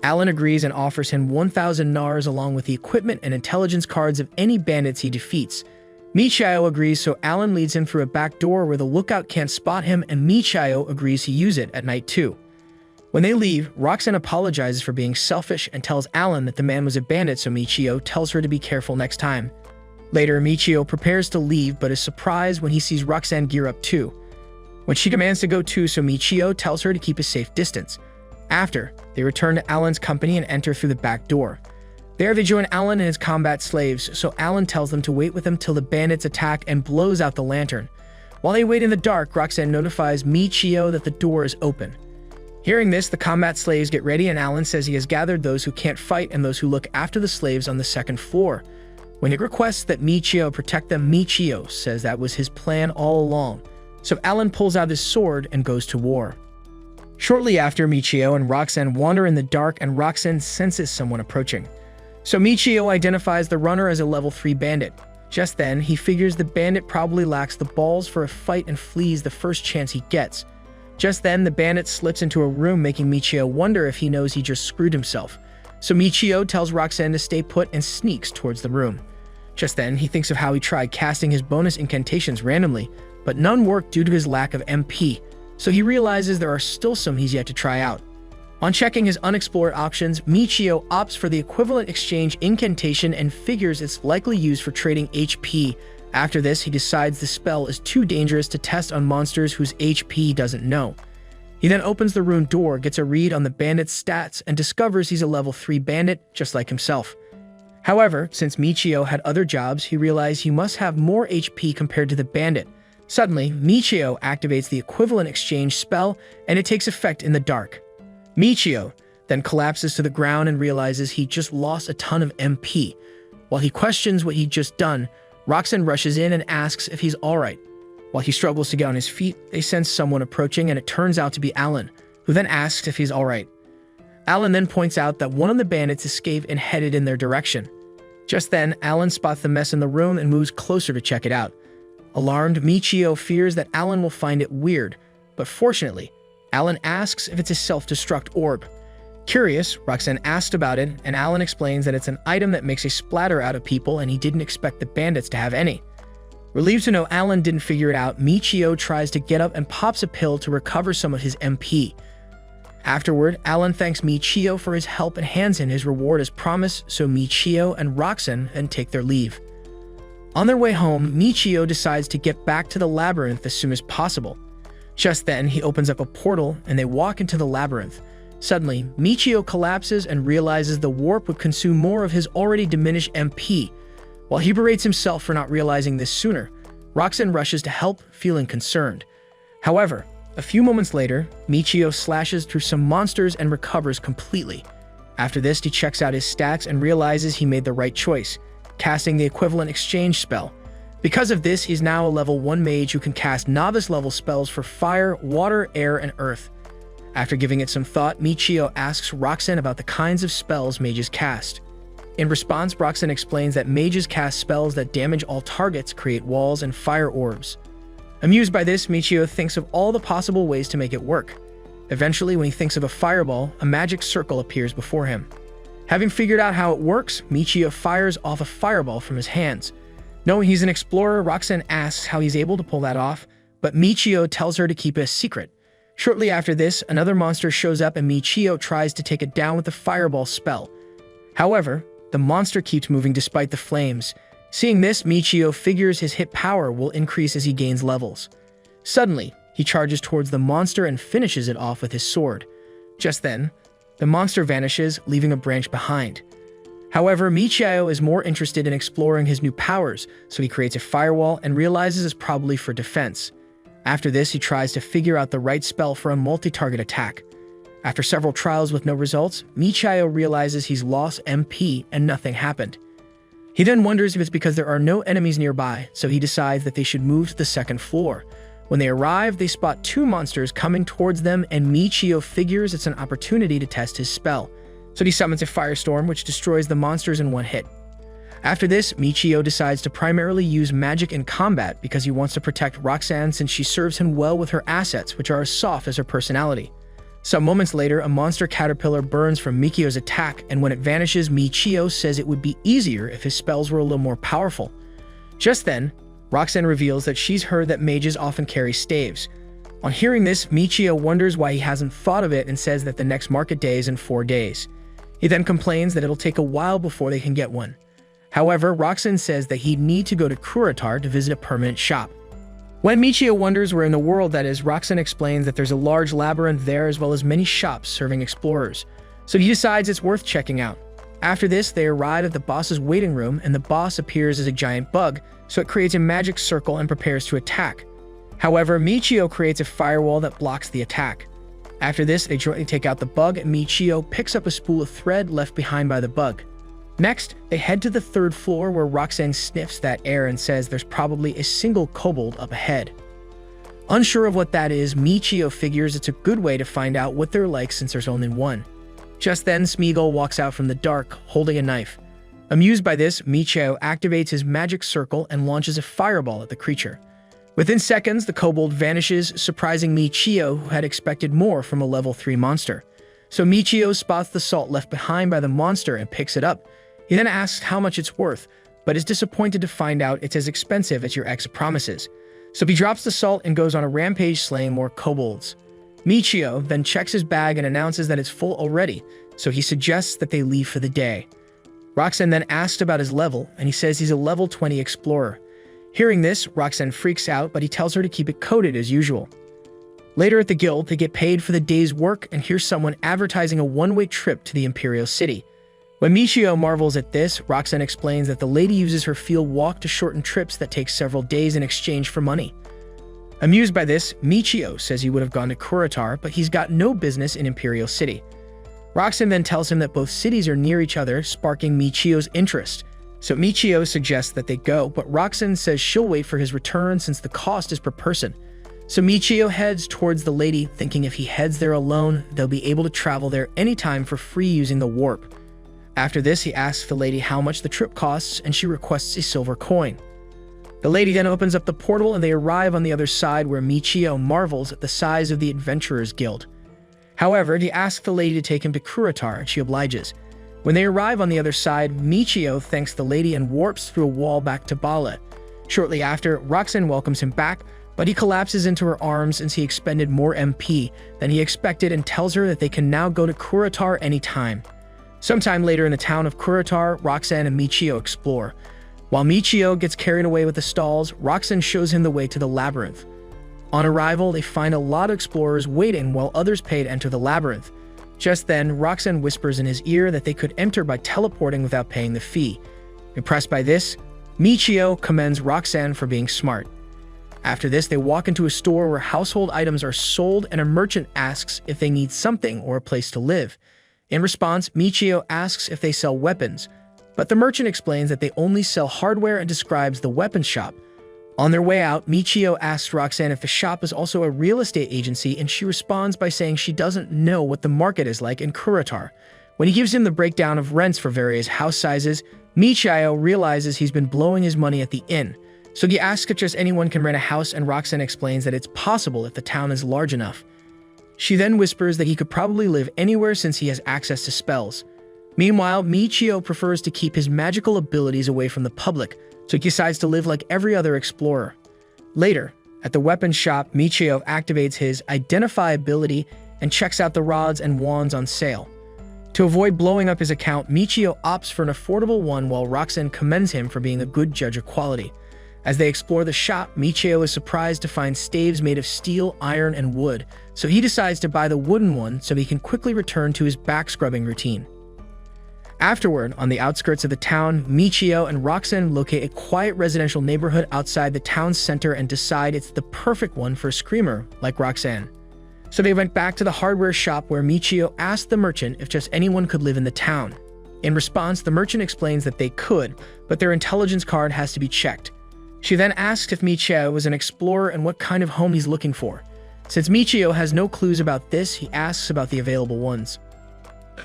Alan agrees and offers him 1,000 nars along with the equipment and intelligence cards of any bandits he defeats. Michio agrees, so Alan leads him through a back door where the lookout can't spot him, and Michio agrees he use it at night too. When they leave, Roxanne apologizes for being selfish and tells Alan that the man was a bandit, so Michio tells her to be careful next time. Later, Michio prepares to leave but is surprised when he sees Roxanne gear up too. When she commands to go too, so Michio tells her to keep a safe distance. After, they return to Alan's company and enter through the back door. There they join Alan and his combat slaves, so Alan tells them to wait with him till the bandits attack and blows out the lantern. While they wait in the dark, Roxanne notifies Michio that the door is open. Hearing this, the combat slaves get ready and Alan says he has gathered those who can't fight and those who look after the slaves on the second floor. When he requests that Michio protect them, Michio says that was his plan all along. So Alan pulls out his sword and goes to war. Shortly after, Michio and Roxanne wander in the dark and Roxanne senses someone approaching. So Michio identifies the runner as a level 3 bandit. Just then, he figures the bandit probably lacks the balls for a fight and flees the first chance he gets. Just then, the bandit slips into a room, making Michio wonder if he knows he just screwed himself. So Michio tells Roxanne to stay put and sneaks towards the room. Just then, he thinks of how he tried casting his bonus incantations randomly, but none worked due to his lack of MP, so he realizes there are still some he's yet to try out. On checking his unexplored options, Michio opts for the equivalent exchange incantation and figures it's likely used for trading HP, After this, he decides the spell is too dangerous to test on monsters whose HP he doesn't know. He then opens the room door, gets a read on the bandit's stats, and discovers he's a level 3 bandit, just like himself. However, since Michio had other jobs, he realized he must have more HP compared to the bandit. Suddenly, Michio activates the equivalent exchange spell, and it takes effect in the dark. Michio then collapses to the ground and realizes he just lost a ton of MP. While he questions what he'd just done, Roxanne rushes in and asks if he's alright. While he struggles to get on his feet, they sense someone approaching, and it turns out to be Alan, who then asks if he's alright. Alan then points out that one of the bandits escaped and headed in their direction. Just then, Alan spots the mess in the room and moves closer to check it out. Alarmed, Michio fears that Alan will find it weird, but fortunately, Alan asks if it's a self-destruct orb. Curious, Roxanne asked about it, and Alan explains that it's an item that makes a splatter out of people and he didn't expect the bandits to have any. Relieved to know Alan didn't figure it out, Michio tries to get up and pops a pill to recover some of his MP. Afterward, Alan thanks Michio for his help and hands him his reward as promised, so Michio and Roxanne then take their leave. On their way home, Michio decides to get back to the labyrinth as soon as possible. Just then, he opens up a portal and they walk into the labyrinth. Suddenly, Michio collapses and realizes the warp would consume more of his already diminished MP. While he berates himself for not realizing this sooner, Roxanne rushes to help, feeling concerned. However, a few moments later, Michio slashes through some monsters and recovers completely. After this, he checks out his stats and realizes he made the right choice, casting the equivalent exchange spell. Because of this, he's now a level 1 mage who can cast novice-level spells for fire, water, air, and earth. After giving it some thought, Michio asks Roxanne about the kinds of spells mages cast. In response, Roxanne explains that mages cast spells that damage all targets, create walls, and fire orbs. Amused by this, Michio thinks of all the possible ways to make it work. Eventually, when he thinks of a fireball, a magic circle appears before him. Having figured out how it works, Michio fires off a fireball from his hands. Knowing he's an explorer, Roxanne asks how he's able to pull that off, but Michio tells her to keep it a secret. Shortly after this, another monster shows up and Michio tries to take it down with the fireball spell. However, the monster keeps moving despite the flames. Seeing this, Michio figures his hit power will increase as he gains levels. Suddenly, he charges towards the monster and finishes it off with his sword. Just then, the monster vanishes, leaving a branch behind. However, Michio is more interested in exploring his new powers, so he creates a firewall and realizes it's probably for defense. After this, he tries to figure out the right spell for a multi-target attack. After several trials with no results, Michio realizes he's lost MP and nothing happened. He then wonders if it's because there are no enemies nearby, so he decides that they should move to the second floor. When they arrive, they spot 2 monsters coming towards them, and Michio figures it's an opportunity to test his spell. So he summons a firestorm, which destroys the monsters in one hit. After this, Michio decides to primarily use magic in combat because he wants to protect Roxanne since she serves him well with her assets, which are as soft as her personality. Some moments later, a monster caterpillar burns from Michio's attack, and when it vanishes, Michio says it would be easier if his spells were a little more powerful. Just then, Roxanne reveals that she's heard that mages often carry staves. On hearing this, Michio wonders why he hasn't thought of it and says that the next market day is in 4 days. He then complains that it'll take a while before they can get one. However, Roxanne says that he'd need to go to Kuritar to visit a permanent shop. When Michio wonders where in the world that is, Roxanne explains that there's a large labyrinth there as well as many shops serving explorers, so he decides it's worth checking out. After this, they arrive at the boss's waiting room, and the boss appears as a giant bug, so it creates a magic circle and prepares to attack. However, Michio creates a firewall that blocks the attack. After this, they jointly take out the bug, and Michio picks up a spool of thread left behind by the bug. Next, they head to the 3rd floor where Roxanne sniffs that air and says there's probably a single kobold up ahead. Unsure of what that is, Michio figures it's a good way to find out what they're like since there's only one. Just then, Smeagol walks out from the dark, holding a knife. Amused by this, Michio activates his magic circle and launches a fireball at the creature. Within seconds, the kobold vanishes, surprising Michio, who had expected more from a level 3 monster. So Michio spots the salt left behind by the monster and picks it up. He then asks how much it's worth, but is disappointed to find out it's as expensive as your ex promises. So he drops the salt and goes on a rampage slaying more kobolds. Michio then checks his bag and announces that it's full already, so he suggests that they leave for the day. Roxanne then asks about his level, and he says he's a level 20 explorer. Hearing this, Roxanne freaks out, but he tells her to keep it coded as usual. Later at the guild, they get paid for the day's work and hear someone advertising a one-way trip to the Imperial City. When Michio marvels at this, Roxanne explains that the lady uses her field walk to shorten trips that take several days in exchange for money. Amused by this, Michio says he would have gone to Kuritar, but he's got no business in Imperial City. Roxanne then tells him that both cities are near each other, sparking Michio's interest. So Michio suggests that they go, but Roxanne says she'll wait for his return since the cost is per person. So Michio heads towards the lady, thinking if he heads there alone, they'll be able to travel there anytime for free using the warp. After this, he asks the lady how much the trip costs, and she requests a silver coin. The lady then opens up the portal and they arrive on the other side, where Michio marvels at the size of the Adventurers Guild. However, he asks the lady to take him to Kuritar, and she obliges. When they arrive on the other side, Michio thanks the lady and warps through a wall back to Bala. Shortly after, Roxanne welcomes him back, but he collapses into her arms since he expended more MP than he expected and tells her that they can now go to Kuritar anytime. Sometime later in the town of Kuritar, Roxanne and Michio explore. While Michio gets carried away with the stalls, Roxanne shows him the way to the labyrinth. On arrival, they find a lot of explorers waiting while others pay to enter the labyrinth. Just then, Roxanne whispers in his ear that they could enter by teleporting without paying the fee. Impressed by this, Michio commends Roxanne for being smart. After this, they walk into a store where household items are sold and a merchant asks if they need something or a place to live. In response, Michio asks if they sell weapons, but the merchant explains that they only sell hardware and describes the weapon shop. On their way out, Michio asks Roxanne if the shop is also a real estate agency, and she responds by saying she doesn't know what the market is like in Kuritar. When he gives him the breakdown of rents for various house sizes, Michio realizes he's been blowing his money at the inn. So he asks if just anyone can rent a house, and Roxanne explains that it's possible if the town is large enough. She then whispers that he could probably live anywhere since he has access to spells. Meanwhile, Michio prefers to keep his magical abilities away from the public, so he decides to live like every other explorer. Later, at the weapons shop, Michio activates his Identify ability and checks out the rods and wands on sale. To avoid blowing up his account, Michio opts for an affordable one while Roxanne commends him for being a good judge of quality. As they explore the shop, Michio is surprised to find staves made of steel, iron, and wood, so he decides to buy the wooden one so he can quickly return to his back-scrubbing routine. Afterward, on the outskirts of the town, Michio and Roxanne locate a quiet residential neighborhood outside the town's center and decide it's the perfect one for a screamer like Roxanne. So they went back to the hardware shop where Michio asked the merchant if just anyone could live in the town. In response, the merchant explains that they could, but their intelligence card has to be checked. She then asks if Michio was an explorer and what kind of home he's looking for. Since Michio has no clues about this, he asks about the available ones.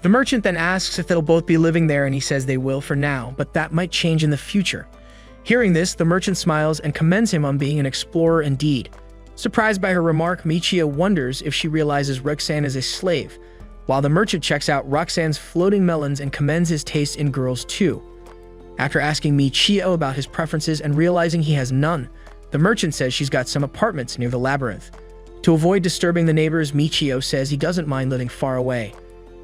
The merchant then asks if they'll both be living there, and he says they will for now, but that might change in the future. Hearing this, the merchant smiles and commends him on being an explorer indeed. Surprised by her remark, Michio wonders if she realizes Roxanne is a slave, while the merchant checks out Roxanne's floating melons and commends his taste in girls too. After asking Michio about his preferences and realizing he has none, the merchant says she's got some apartments near the labyrinth. To avoid disturbing the neighbors, Michio says he doesn't mind living far away.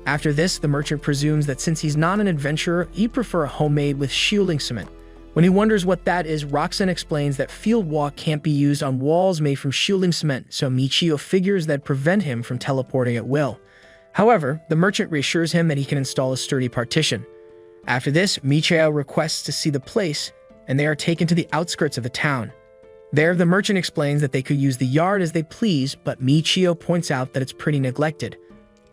After this, the merchant presumes that since he's not an adventurer, he'd prefer a home made with shielding cement. When he wonders what that is, Roxanne explains that field walk can't be used on walls made from shielding cement, so Michio figures that'd prevent him from teleporting at will. However, the merchant reassures him that he can install a sturdy partition. After this, Michio requests to see the place, and they are taken to the outskirts of the town. There, the merchant explains that they could use the yard as they please, but Michio points out that it's pretty neglected.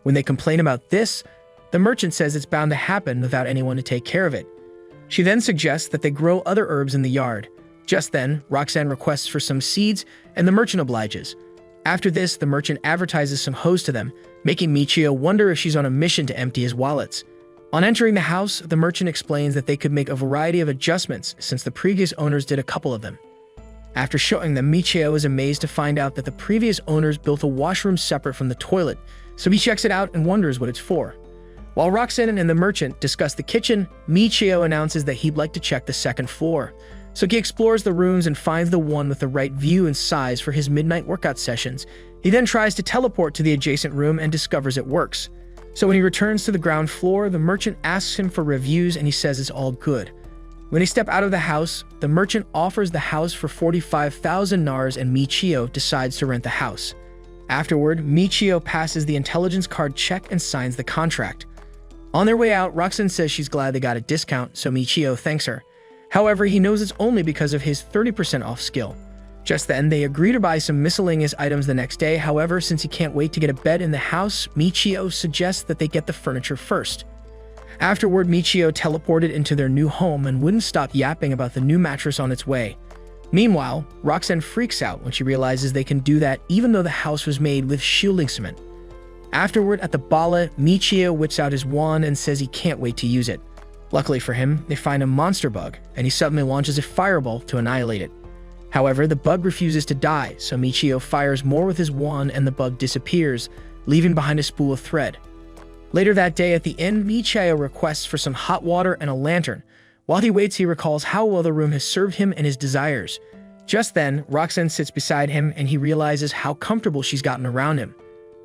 When they complain about this, the merchant says it's bound to happen without anyone to take care of it. She then suggests that they grow other herbs in the yard. Just then, Roxanne requests for some seeds, and the merchant obliges. After this, the merchant advertises some hoes to them, making Michio wonder if she's on a mission to empty his wallets. On entering the house, the merchant explains that they could make a variety of adjustments since the previous owners did a couple of them. After showing them, Michio is amazed to find out that the previous owners built a washroom separate from the toilet, so he checks it out and wonders what it's for. While Roxanne and the merchant discuss the kitchen, Michio announces that he'd like to check the second floor. So he explores the rooms and finds the one with the right view and size for his midnight workout sessions. He then tries to teleport to the adjacent room and discovers it works. So when he returns to the ground floor, the merchant asks him for reviews and he says it's all good. When they step out of the house, the merchant offers the house for 45,000 nars and Michio decides to rent the house. Afterward, Michio passes the intelligence card check and signs the contract. On their way out, Roxanne says she's glad they got a discount, so Michio thanks her. However, he knows it's only because of his 30% off skill. Just then, they agree to buy some miscellaneous items the next day. However, since he can't wait to get a bed in the house, Michio suggests that they get the furniture first. Afterward, Michio teleported into their new home and wouldn't stop yapping about the new mattress on its way. Meanwhile, Roxanne freaks out when she realizes they can do that even though the house was made with shielding cement. Afterward, at the bala, Michio whips out his wand and says he can't wait to use it. Luckily for him, they find a monster bug, and he suddenly launches a fireball to annihilate it. However, the bug refuses to die, so Michio fires more with his wand and the bug disappears, leaving behind a spool of thread. Later that day at the inn, Michio requests for some hot water and a lantern. While he waits, he recalls how well the room has served him and his desires. Just then, Roxanne sits beside him and he realizes how comfortable she's gotten around him.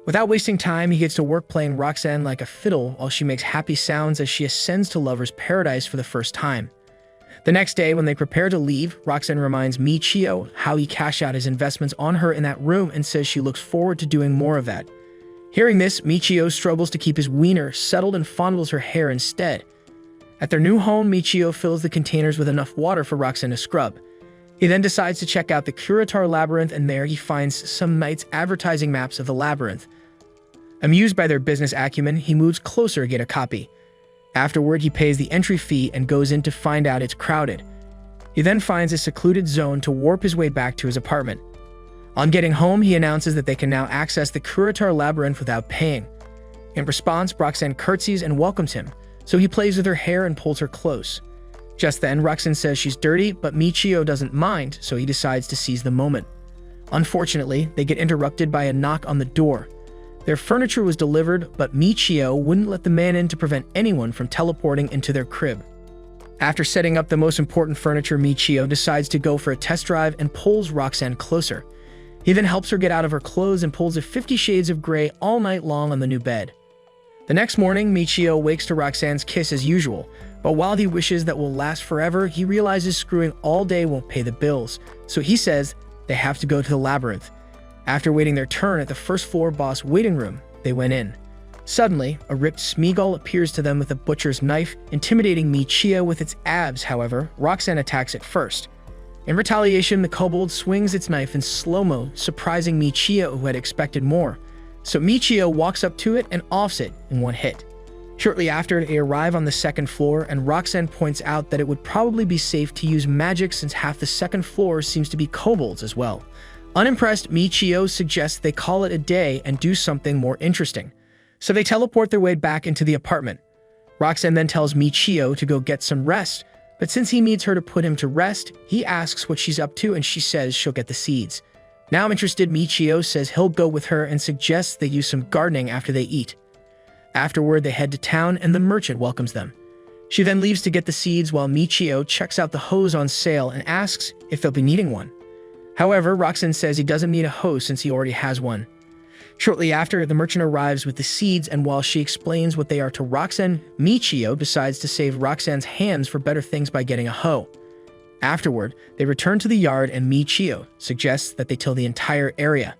Without wasting time, he gets to work playing Roxanne like a fiddle while she makes happy sounds as she ascends to lover's paradise for the first time. The next day, when they prepare to leave, Roxanne reminds Michio how he cashed out his investments on her in that room and says she looks forward to doing more of that. Hearing this, Michio struggles to keep his wiener settled and fondles her hair instead. At their new home, Michio fills the containers with enough water for Roxanne to scrub. He then decides to check out the Curator Labyrinth, and there he finds some knights advertising maps of the labyrinth. Amused by their business acumen, he moves closer to get a copy. Afterward, he pays the entry fee and goes in to find out it's crowded. He then finds a secluded zone to warp his way back to his apartment. On getting home, he announces that they can now access the Curator Labyrinth without paying. In response, Roxanne curtsies and welcomes him, so he plays with her hair and pulls her close. Just then, Roxanne says she's dirty, but Michio doesn't mind, so he decides to seize the moment. Unfortunately, they get interrupted by a knock on the door. Their furniture was delivered, but Michio wouldn't let the man in to prevent anyone from teleporting into their crib. After setting up the most important furniture, Michio decides to go for a test drive and pulls Roxanne closer. He then helps her get out of her clothes and pulls a 50 Shades of Grey all night long on the new bed. The next morning, Michio wakes to Roxanne's kiss as usual, but while he wishes that will last forever, he realizes screwing all day won't pay the bills, so he says they have to go to the labyrinth. After waiting their turn at the first floor boss waiting room, they went in. Suddenly, a ripped Smeagol appears to them with a butcher's knife, intimidating Michio with its abs. However, Roxanne attacks it first. In retaliation, the kobold swings its knife in slow-mo, surprising Michio, who had expected more. So Michio walks up to it and offs it in one hit. Shortly after, they arrive on the second floor, and Roxanne points out that it would probably be safe to use magic since half the second floor seems to be kobolds as well. Unimpressed, Michio suggests they call it a day and do something more interesting. So they teleport their way back into the apartment. Roxanne then tells Michio to go get some rest, but since he needs her to put him to rest, he asks what she's up to and she says she'll get the seeds. Now interested, Michio says he'll go with her and suggests they use some gardening after they eat. Afterward, they head to town and the merchant welcomes them. She then leaves to get the seeds while Michio checks out the hose on sale and asks if they'll be needing one. However, Roxanne says he doesn't need a hose since he already has one. Shortly after, the merchant arrives with the seeds, and while she explains what they are to Roxanne, Michio decides to save Roxanne's hands for better things by getting a hoe. Afterward, they return to the yard and Michio suggests that they till the entire area.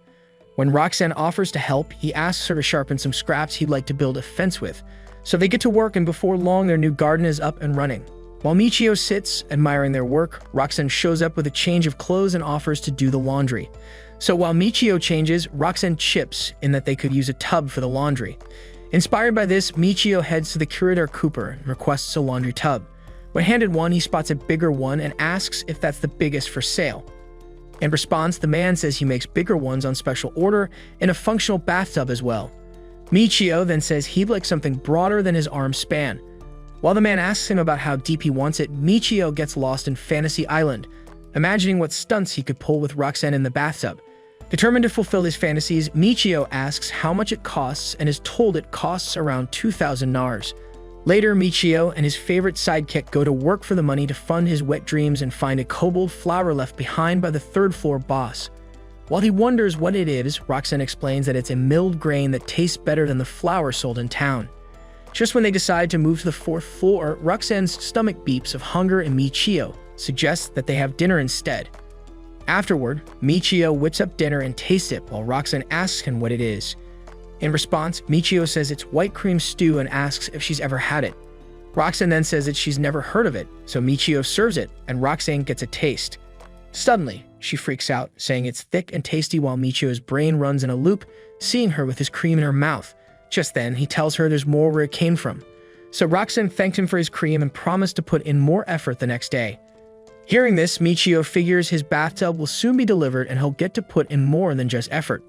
When Roxanne offers to help, he asks her to sharpen some scraps he'd like to build a fence with. So they get to work, and before long their new garden is up and running. While Michio sits, admiring their work, Roxanne shows up with a change of clothes and offers to do the laundry. So while Michio changes, Roxanne chips in that they could use a tub for the laundry. Inspired by this, Michio heads to the Curator Cooper and requests a laundry tub. When handed one, he spots a bigger one and asks if that's the biggest for sale. In response, the man says he makes bigger ones on special order and a functional bathtub as well. Michio then says he'd like something broader than his arm span. While the man asks him about how deep he wants it, Michio gets lost in Fantasy Island, imagining what stunts he could pull with Roxanne in the bathtub. Determined to fulfill his fantasies, Michio asks how much it costs and is told it costs around 2,000 nars. Later, Michio and his favorite sidekick go to work for the money to fund his wet dreams and find a kobold flower left behind by the third floor boss. While he wonders what it is, Roxanne explains that it's a milled grain that tastes better than the flour sold in town. Just when they decide to move to the 4th floor, Roxanne's stomach beeps of hunger and Michio suggests that they have dinner instead. Afterward, Michio whips up dinner and tastes it while Roxanne asks him what it is. In response, Michio says it's white cream stew and asks if she's ever had it. Roxanne then says that she's never heard of it, so Michio serves it and Roxanne gets a taste. Suddenly, she freaks out, saying it's thick and tasty while Michio's brain runs in a loop, seeing her with his cream in her mouth. Just then, he tells her there's more where it came from. So Roxanne thanked him for his cream and promised to put in more effort the next day. Hearing this, Michio figures his bathtub will soon be delivered and he'll get to put in more than just effort.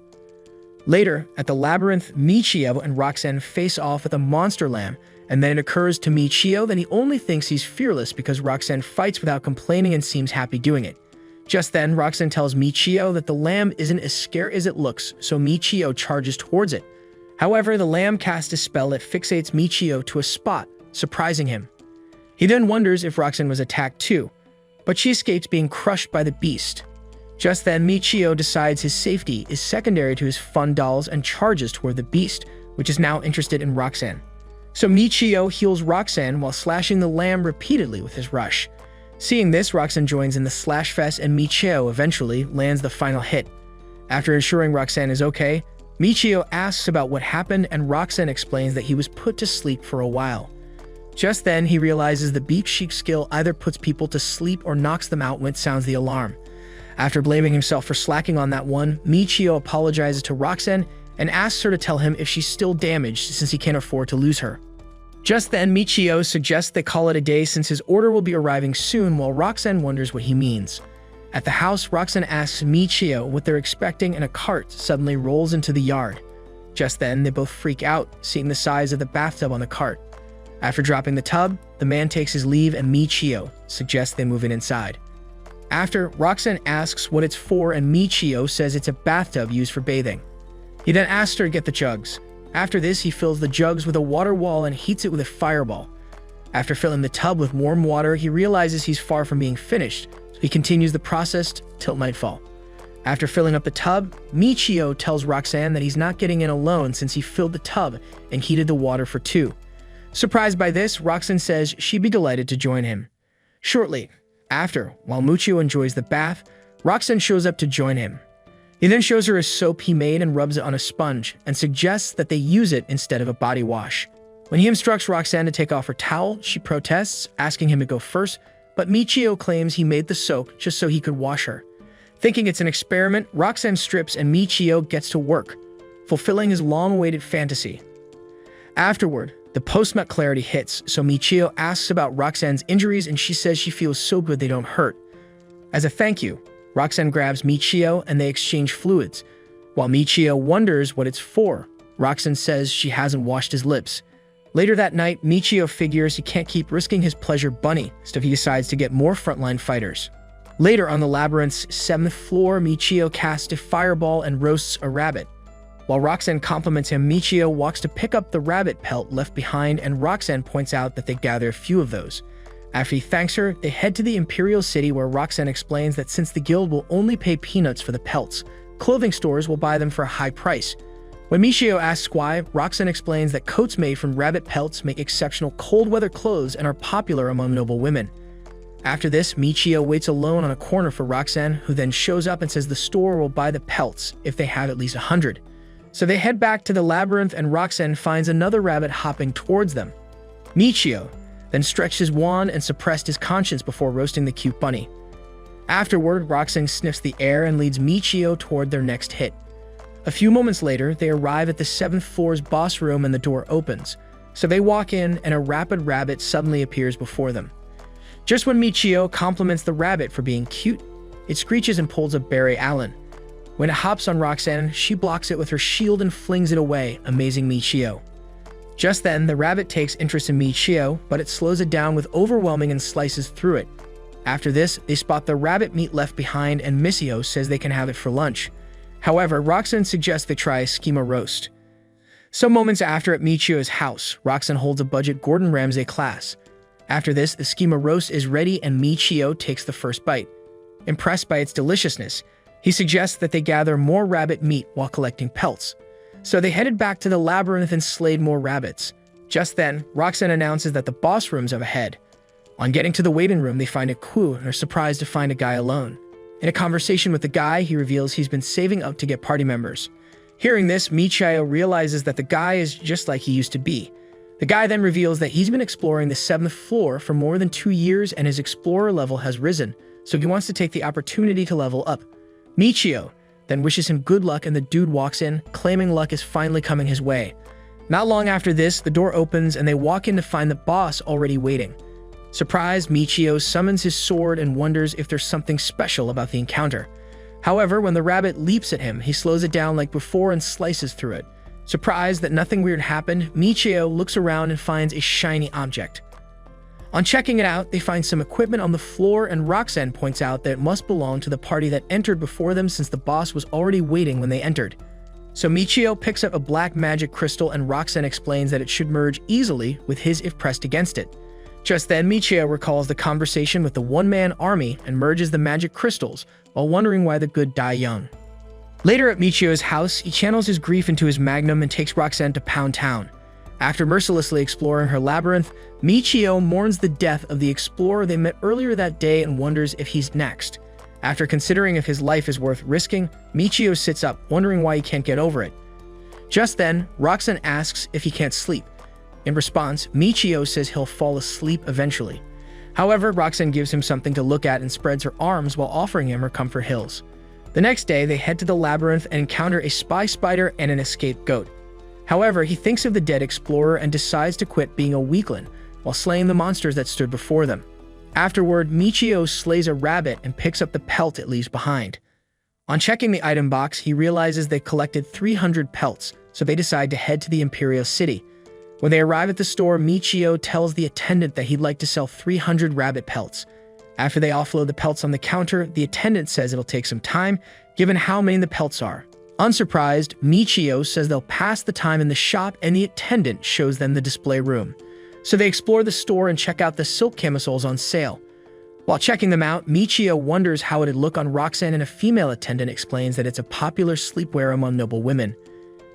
Later, at the labyrinth, Michio and Roxanne face off with a monster lamb, and then it occurs to Michio that he only thinks he's fearless because Roxanne fights without complaining and seems happy doing it. Just then, Roxanne tells Michio that the lamb isn't as scary as it looks, so Michio charges towards it. However, the lamb casts a spell that fixates Michio to a spot, surprising him. He then wonders if Roxanne was attacked too, but she escapes being crushed by the beast. Just then, Michio decides his safety is secondary to his fun dolls and charges toward the beast, which is now interested in Roxanne. So Michio heals Roxanne while slashing the lamb repeatedly with his rush. Seeing this, Roxanne joins in the slash fest and Michio eventually lands the final hit. After ensuring Roxanne is okay, Michio asks about what happened and Roxanne explains that he was put to sleep for a while. Just then, he realizes the Beep Chic skill either puts people to sleep or knocks them out when it sounds the alarm. After blaming himself for slacking on that one, Michio apologizes to Roxanne and asks her to tell him if she's still damaged since he can't afford to lose her. Just then, Michio suggests they call it a day since his order will be arriving soon while Roxanne wonders what he means. At the house, Roxanne asks Michio what they're expecting and a cart suddenly rolls into the yard. Just then, they both freak out, seeing the size of the bathtub on the cart. After dropping the tub, the man takes his leave and Michio suggests they move in inside. After, Roxanne asks what it's for and Michio says it's a bathtub used for bathing. He then asks her to get the jugs. After this, he fills the jugs with a water wall and heats it with a fireball. After filling the tub with warm water, he realizes he's far from being finished, so he continues the process till nightfall. After filling up the tub, Michio tells Roxanne that he's not getting in alone since he filled the tub and heated the water for two. Surprised by this, Roxanne says she'd be delighted to join him. Shortly after, while Michio enjoys the bath, Roxanne shows up to join him. He then shows her a soap he made and rubs it on a sponge and suggests that they use it instead of a body wash. When he instructs Roxanne to take off her towel, she protests, asking him to go first, but Michio claims he made the soap just so he could wash her. Thinking it's an experiment, Roxanne strips and Michio gets to work, fulfilling his long-awaited fantasy. Afterward, the post-nut clarity hits, so Michio asks about Roxanne's injuries and she says she feels so good they don't hurt. As a thank you, Roxanne grabs Michio and they exchange fluids. While Michio wonders what it's for, Roxanne says she hasn't washed his lips. Later that night, Michio figures he can't keep risking his pleasure bunny, so he decides to get more frontline fighters. Later on the labyrinth's 7th floor, Michio casts a fireball and roasts a rabbit. While Roxanne compliments him, Michio walks to pick up the rabbit pelt left behind and Roxanne points out that they gather a few of those. After he thanks her, they head to the Imperial City where Roxanne explains that since the guild will only pay peanuts for the pelts, clothing stores will buy them for a high price. When Michio asks why, Roxanne explains that coats made from rabbit pelts make exceptional cold weather clothes and are popular among noble women. After this, Michio waits alone on a corner for Roxanne, who then shows up and says the store will buy the pelts if they have at least 100. So they head back to the labyrinth and Roxanne finds another rabbit hopping towards them. Michio then stretched his wand and suppressed his conscience before roasting the cute bunny. Afterward, Roxanne sniffs the air and leads Michio toward their next hit. A few moments later, they arrive at the 7th floor's boss room and the door opens. So they walk in and a rapid rabbit suddenly appears before them. Just when Michio compliments the rabbit for being cute, it screeches and pulls a Barry Allen. When it hops on Roxanne, she blocks it with her shield and flings it away, amazing Michio. Just then, the rabbit takes interest in Michio, but it slows it down with overwhelming and slices through it. After this, they spot the rabbit meat left behind and Michio says they can have it for lunch. However, Roxanne suggests they try a schema roast. Some moments after at Michio's house, Roxanne holds a budget Gordon Ramsay class. After this, the schema roast is ready and Michio takes the first bite. Impressed by its deliciousness, he suggests that they gather more rabbit meat while collecting pelts. So they headed back to the labyrinth and slayed more rabbits. Just then, Roxanne announces that the boss rooms up ahead. On getting to the waiting room, they find a clue and are surprised to find a guy alone. In a conversation with the guy, he reveals he's been saving up to get party members. Hearing this, Michio realizes that the guy is just like he used to be. The guy then reveals that he's been exploring the 7th floor for more than 2 years and his explorer level has risen, so he wants to take the opportunity to level up. Michio then wishes him good luck and the dude walks in, claiming luck is finally coming his way. Not long after this, the door opens and they walk in to find the boss already waiting. Surprised, Michio summons his sword and wonders if there's something special about the encounter. However, when the rabbit leaps at him, he slows it down like before and slices through it. Surprised that nothing weird happened, Michio looks around and finds a shiny object. On checking it out, they find some equipment on the floor and Roxanne points out that it must belong to the party that entered before them since the boss was already waiting when they entered. So Michio picks up a black magic crystal and Roxanne explains that it should merge easily with his if pressed against it. Just then, Michio recalls the conversation with the one-man army and merges the magic crystals while wondering why the good die young. Later at Michio's house, he channels his grief into his magnum and takes Roxanne to Pound Town. After mercilessly exploring her labyrinth, Michio mourns the death of the explorer they met earlier that day and wonders if he's next. After considering if his life is worth risking, Michio sits up, wondering why he can't get over it. Just then, Roxanne asks if he can't sleep. In response, Michio says he'll fall asleep eventually. However, Roxanne gives him something to look at and spreads her arms while offering him her comfort hills. The next day, they head to the labyrinth and encounter a spy spider and an escaped goat. However, he thinks of the dead explorer and decides to quit being a weakling while slaying the monsters that stood before them. Afterward, Michio slays a rabbit and picks up the pelt it leaves behind. On checking the item box, he realizes they collected 300 pelts, so they decide to head to the Imperial City. When they arrive at the store, Michio tells the attendant that he'd like to sell 300 rabbit pelts. After they offload the pelts on the counter, the attendant says it'll take some time, given how many the pelts are. Unsurprised, Michio says they'll pass the time in the shop and the attendant shows them the display room. So they explore the store and check out the silk camisoles on sale. While checking them out, Michio wonders how it'd look on Roxanne and a female attendant explains that it's a popular sleepwear among noble women.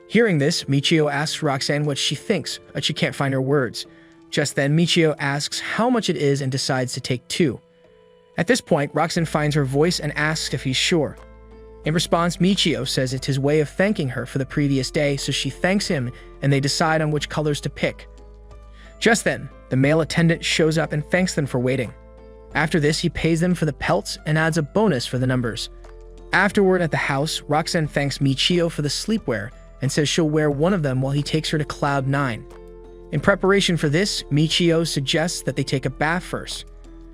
Hearing this, Michio asks Roxanne what she thinks, but she can't find her words. Just then, Michio asks how much it is and decides to take 2. At this point, Roxanne finds her voice and asks if he's sure. In response, Michio says it's his way of thanking her for the previous day, so she thanks him and they decide on which colors to pick. Just then, the male attendant shows up and thanks them for waiting. After this, he pays them for the pelts and adds a bonus for the numbers. Afterward, at the house, Roxanne thanks Michio for the sleepwear and says she'll wear one of them while he takes her to Cloud 9. In preparation for this, Michio suggests that they take a bath first.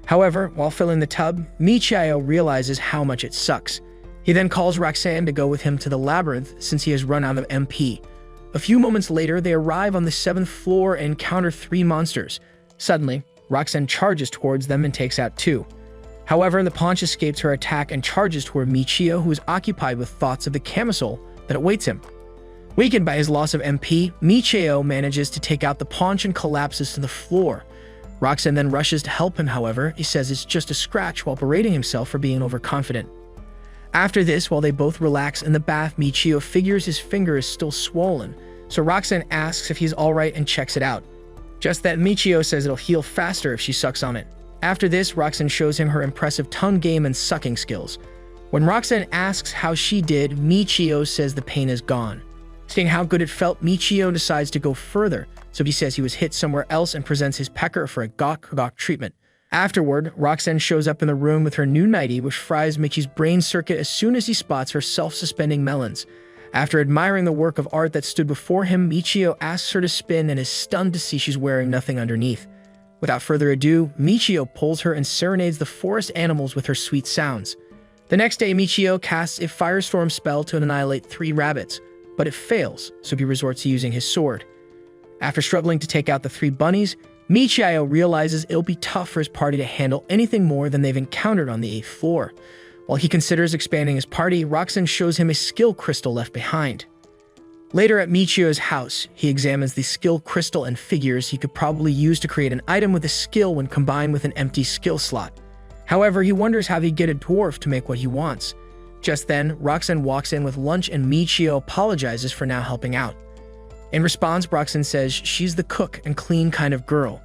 However, while filling the tub, Michio realizes how much it sucks. He then calls Roxanne to go with him to the labyrinth since he has run out of MP. A few moments later, they arrive on the 7th floor and encounter 3 monsters. Suddenly, Roxanne charges towards them and takes out 2. However, the paunch escapes her attack and charges toward Michio, who is occupied with thoughts of the camisole that awaits him. Weakened by his loss of MP, Michio manages to take out the paunch and collapses to the floor. Roxanne then rushes to help him, however, he says it's just a scratch while berating himself for being overconfident. After this, while they both relax in the bath, Michio figures his finger is still swollen, so Roxanne asks if he's alright and checks it out. Just that Michio says it'll heal faster if she sucks on it. After this, Roxanne shows him her impressive tongue game and sucking skills. When Roxanne asks how she did, Michio says the pain is gone. Seeing how good it felt, Michio decides to go further, so he says he was hit somewhere else and presents his pecker for a gawk treatment. Afterward, Roxanne shows up in the room with her new nightie, which fries Mickey's brain circuit as soon as he spots her self-suspending melons. After admiring the work of art that stood before him, Michio asks her to spin and is stunned to see she's wearing nothing underneath. Without further ado, Michio pulls her and serenades the forest animals with her sweet sounds. The next day, Michio casts a firestorm spell to annihilate 3 rabbits, but it fails, so he resorts to using his sword. After struggling to take out the 3 bunnies, Michio realizes it'll be tough for his party to handle anything more than they've encountered on the 8th floor. While he considers expanding his party, Roxanne shows him a skill crystal left behind. Later at Michio's house, he examines the skill crystal and figures he could probably use to create an item with a skill when combined with an empty skill slot. However, he wonders how he'd get a dwarf to make what he wants. Just then, Roxanne walks in with lunch and Michio apologizes for now helping out. In response, Roxanne says she's the cook and clean kind of girl.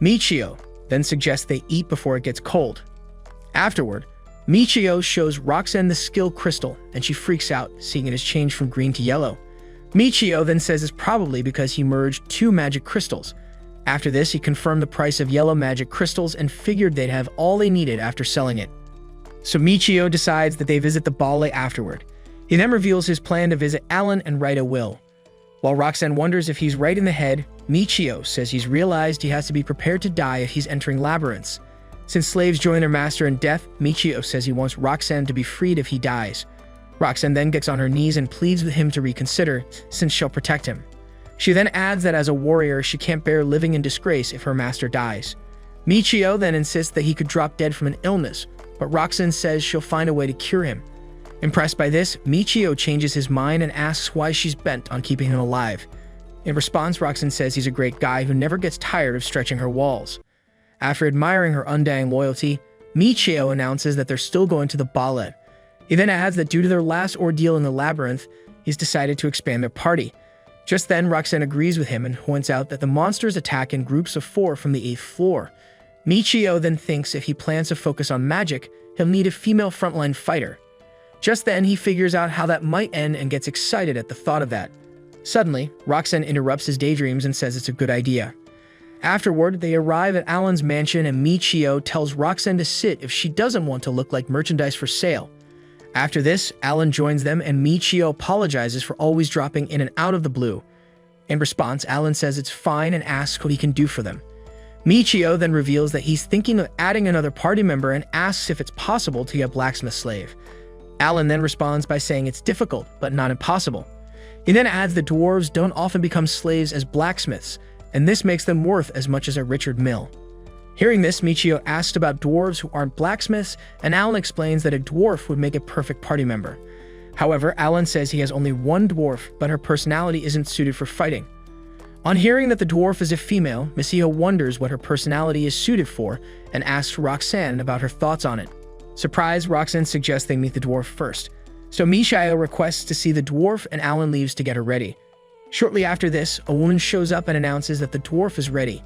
Michio then suggests they eat before it gets cold. Afterward, Michio shows Roxanne the skill crystal, and she freaks out, seeing it has changed from green to yellow. Michio then says it's probably because he merged 2 magic crystals. After this, he confirmed the price of yellow magic crystals and figured they'd have all they needed after selling it. So Michio decides that they visit the ballet afterward. He then reveals his plan to visit Alan and write a will. While Roxanne wonders if he's right in the head, Michio says he's realized he has to be prepared to die if he's entering labyrinths. Since slaves join their master in death, Michio says he wants Roxanne to be freed if he dies. Roxanne then gets on her knees and pleads with him to reconsider, since she'll protect him. She then adds that as a warrior, she can't bear living in disgrace if her master dies. Michio then insists that he could drop dead from an illness, but Roxanne says she'll find a way to cure him. Impressed by this, Michio changes his mind and asks why she's bent on keeping him alive. In response, Roxanne says he's a great guy who never gets tired of stretching her walls. After admiring her undying loyalty, Michio announces that they're still going to the ballet. He then adds that due to their last ordeal in the labyrinth, he's decided to expand their party. Just then, Roxanne agrees with him and points out that the monsters attack in groups of 4 from the 8th floor. Michio then thinks if he plans to focus on magic, he'll need a female frontline fighter. Just then, he figures out how that might end and gets excited at the thought of that. Suddenly, Roxanne interrupts his daydreams and says it's a good idea. Afterward, they arrive at Alan's mansion and Michio tells Roxanne to sit if she doesn't want to look like merchandise for sale. After this, Alan joins them and Michio apologizes for always dropping in and out of the blue. In response, Alan says it's fine and asks what he can do for them. Michio then reveals that he's thinking of adding another party member and asks if it's possible to get a blacksmith slave. Alan then responds by saying it's difficult, but not impossible. He then adds that dwarves don't often become slaves as blacksmiths, and this makes them worth as much as a Richard Mill. Hearing this, Michio asks about dwarves who aren't blacksmiths, and Alan explains that a dwarf would make a perfect party member. However, Alan says he has only one dwarf, but her personality isn't suited for fighting. On hearing that the dwarf is a female, Michio wonders what her personality is suited for and asks Roxanne about her thoughts on it. Surprised, Roxanne suggests they meet the dwarf first. So Michio requests to see the dwarf and Alan leaves to get her ready. Shortly after this, a woman shows up and announces that the dwarf is ready.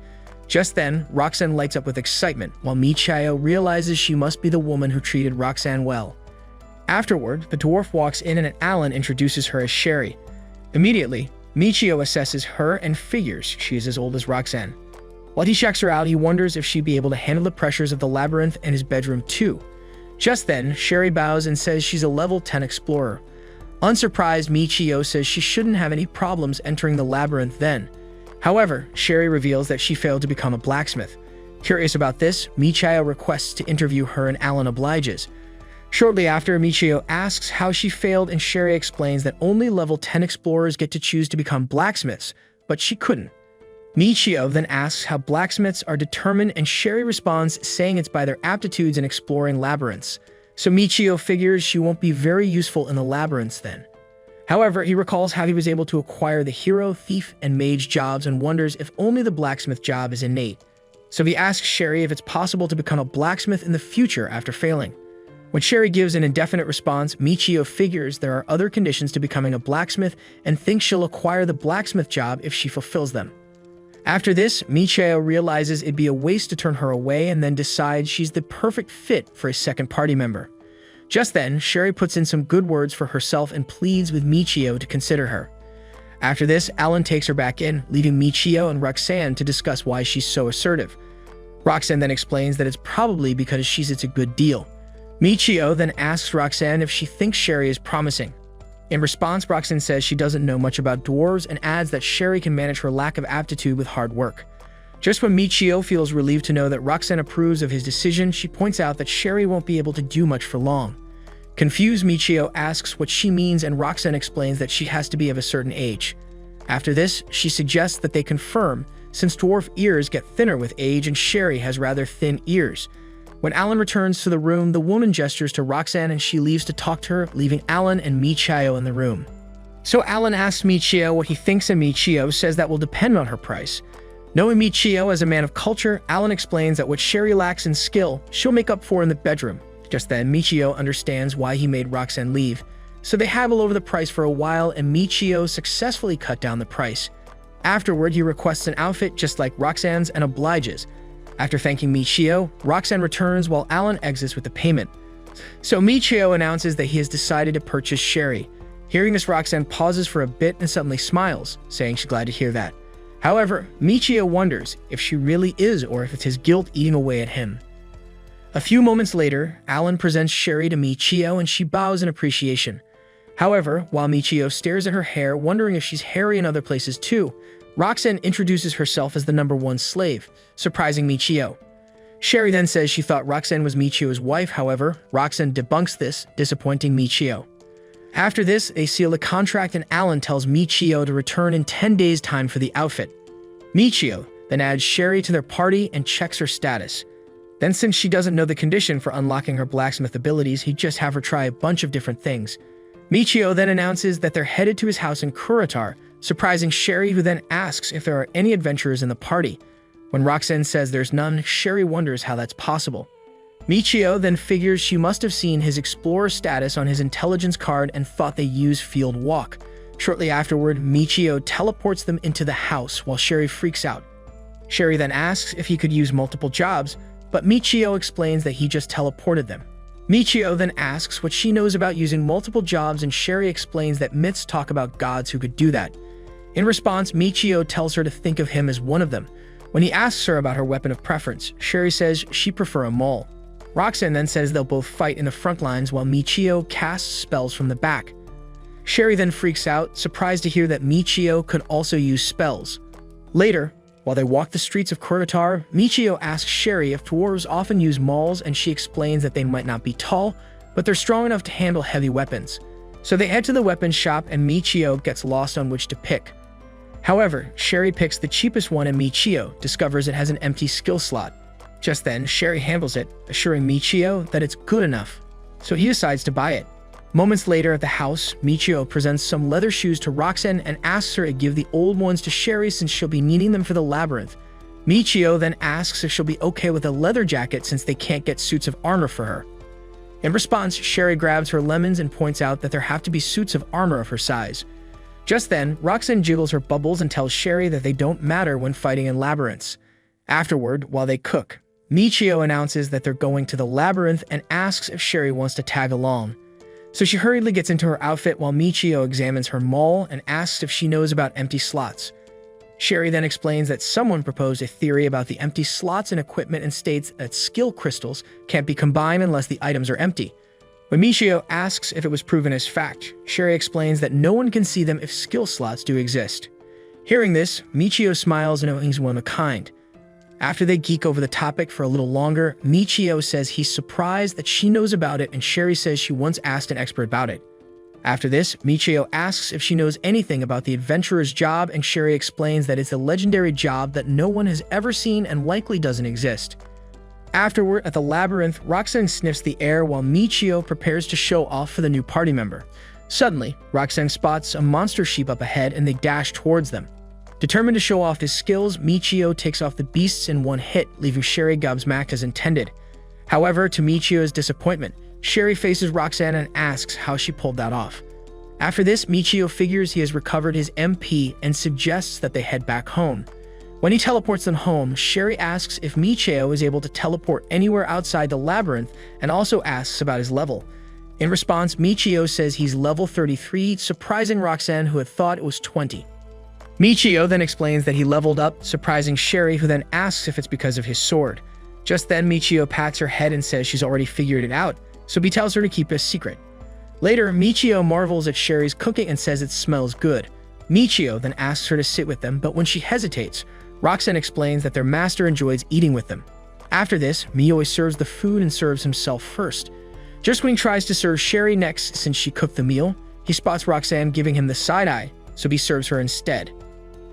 Just then, Roxanne lights up with excitement, while Michio realizes she must be the woman who treated Roxanne well. Afterward, the dwarf walks in and Alan introduces her as Sherry. Immediately, Michio assesses her and figures she is as old as Roxanne. While he checks her out, he wonders if she'd be able to handle the pressures of the labyrinth and his bedroom too. Just then, Sherry bows and says she's a level 10 explorer. Unsurprised, Michio says she shouldn't have any problems entering the labyrinth then. However, Sherry reveals that she failed to become a blacksmith. Curious about this, Michio requests to interview her and Alan obliges. Shortly after, Michio asks how she failed and Sherry explains that only level 10 explorers get to choose to become blacksmiths, but she couldn't. Michio then asks how blacksmiths are determined and Sherry responds saying it's by their aptitudes in exploring labyrinths. So Michio figures she won't be very useful in the labyrinths then. However, he recalls how he was able to acquire the hero, thief, and mage jobs and wonders if only the blacksmith job is innate. So he asks Sherry if it's possible to become a blacksmith in the future after failing. When Sherry gives an indefinite response, Michio figures there are other conditions to becoming a blacksmith and thinks she'll acquire the blacksmith job if she fulfills them. After this, Michio realizes it'd be a waste to turn her away and then decides she's the perfect fit for a second party member. Just then, Sherry puts in some good words for herself and pleads with Michio to consider her. After this, Alan takes her back in, leaving Michio and Roxanne to discuss why she's so assertive. Roxanne then explains that it's probably because it's a good deal. Michio then asks Roxanne if she thinks Sherry is promising. In response, Roxanne says she doesn't know much about dwarves and adds that Sherry can manage her lack of aptitude with hard work. Just when Michio feels relieved to know that Roxanne approves of his decision, she points out that Sherry won't be able to do much for long. Confused, Michio asks what she means and Roxanne explains that she has to be of a certain age. After this, she suggests that they confirm, since dwarf ears get thinner with age and Sherry has rather thin ears. When Alan returns to the room, the woman gestures to Roxanne and she leaves to talk to her, leaving Alan and Michio in the room. So Alan asks Michio what he thinks and Michio says that will depend on her price. Knowing Michio as a man of culture, Alan explains that what Sherry lacks in skill, she'll make up for in the bedroom. Just then, Michio understands why he made Roxanne leave. So they haggle over the price for a while and Michio successfully cut down the price. Afterward, he requests an outfit just like Roxanne's and obliges. After thanking Michio, Roxanne returns while Alan exits with the payment. So Michio announces that he has decided to purchase Sherry. Hearing this, Roxanne pauses for a bit and suddenly smiles, saying she's glad to hear that. However, Michio wonders if she really is or if it's his guilt eating away at him. A few moments later, Alan presents Sherry to Michio and she bows in appreciation. However, while Michio stares at her hair, wondering if she's hairy in other places too, Roxanne introduces herself as the #1 slave, surprising Michio. Sherry then says she thought Roxanne was Michio's wife. However, Roxanne debunks this, disappointing Michio. After this, they seal a contract and Alan tells Michio to return in 10 days' time for the outfit. Michio then adds Sherry to their party and checks her status. Then, since she doesn't know the condition for unlocking her blacksmith abilities, he'd just have her try a bunch of different things. Michio then announces that they're headed to his house in Kuritar, surprising Sherry, who then asks if there are any adventurers in the party. When Roxanne says there's none, Sherry wonders how that's possible. Michio then figures she must have seen his explorer status on his intelligence card and thought they use field walk. Shortly afterward, Michio teleports them into the house while Sherry freaks out. Sherry then asks if he could use multiple jobs, but Michio explains that he just teleported them. Michio then asks what she knows about using multiple jobs and Sherry explains that myths talk about gods who could do that. In response, Michio tells her to think of him as one of them. When he asks her about her weapon of preference, Sherry says she'd prefer a maul. Roxanne then says they'll both fight in the front lines while Michio casts spells from the back. Sherry then freaks out, surprised to hear that Michio could also use spells. Later, while they walk the streets of Kuritar, Michio asks Sherry if dwarves often use mauls and she explains that they might not be tall, but they're strong enough to handle heavy weapons. So they head to the weapons shop and Michio gets lost on which to pick. However, Sherry picks the cheapest one and Michio discovers it has an empty skill slot. Just then, Sherry handles it, assuring Michio that it's good enough, so he decides to buy it. Moments later at the house, Michio presents some leather shoes to Roxanne and asks her to give the old ones to Sherry since she'll be needing them for the labyrinth. Michio then asks if she'll be okay with a leather jacket since they can't get suits of armor for her. In response, Sherry grabs her lemons and points out that there have to be suits of armor of her size. Just then, Roxanne jiggles her bubbles and tells Sherry that they don't matter when fighting in labyrinths. Afterward, while they cook, Michio announces that they're going to the labyrinth and asks if Sherry wants to tag along. So she hurriedly gets into her outfit while Michio examines her maul and asks if she knows about empty slots. Sherry then explains that someone proposed a theory about the empty slots in equipment and states that skill crystals can't be combined unless the items are empty. When Michio asks if it was proven as fact, Sherry explains that no one can see them if skill slots do exist. Hearing this, Michio smiles knowing he's one of a kind. After they geek over the topic for a little longer, Michio says he's surprised that she knows about it and Sherry says she once asked an expert about it. After this, Michio asks if she knows anything about the adventurer's job and Sherry explains that it's a legendary job that no one has ever seen and likely doesn't exist. Afterward, at the labyrinth, Roxanne sniffs the air while Michio prepares to show off for the new party member. Suddenly, Roxanne spots a monster sheep up ahead and they dash towards them. Determined to show off his skills, Michio takes off the beasts in one hit, leaving Sherry gobsmacked as intended. However, to Michio's disappointment, Sherry faces Roxanne and asks how she pulled that off. After this, Michio figures he has recovered his MP and suggests that they head back home. When he teleports them home, Sherry asks if Michio is able to teleport anywhere outside the labyrinth and also asks about his level. In response, Michio says he's level 33, surprising Roxanne, who had thought it was 20. Michio then explains that he leveled up, surprising Sherry, who then asks if it's because of his sword. Just then, Michio pats her head and says she's already figured it out, so he tells her to keep it a secret. Later, Michio marvels at Sherry's cooking and says it smells good. Michio then asks her to sit with them, but when she hesitates, Roxanne explains that their master enjoys eating with them. After this, Mioi serves the food and serves himself first. Just when he tries to serve Sherry next since she cooked the meal, he spots Roxanne giving him the side-eye, so he serves her instead.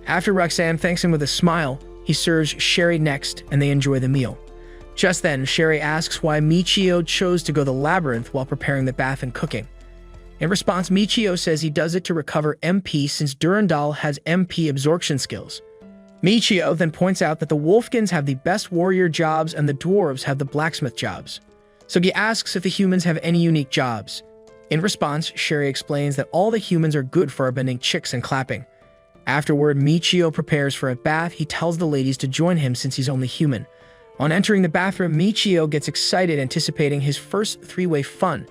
After Roxanne thanks him with a smile, he serves Sherry next and they enjoy the meal. Just then, Sherry asks why Michio chose to go to the labyrinth while preparing the bath and cooking. In response, Michio says he does it to recover MP since Durandal has MP absorption skills. Michio then points out that the Wolfkins have the best warrior jobs and the dwarves have the blacksmith jobs. So he asks if the humans have any unique jobs. In response, Sherry explains that all the humans are good for bending chicks and clapping. Afterward, Michio prepares for a bath. He tells the ladies to join him since he's only human. On entering the bathroom, Michio gets excited, anticipating his first three-way fun.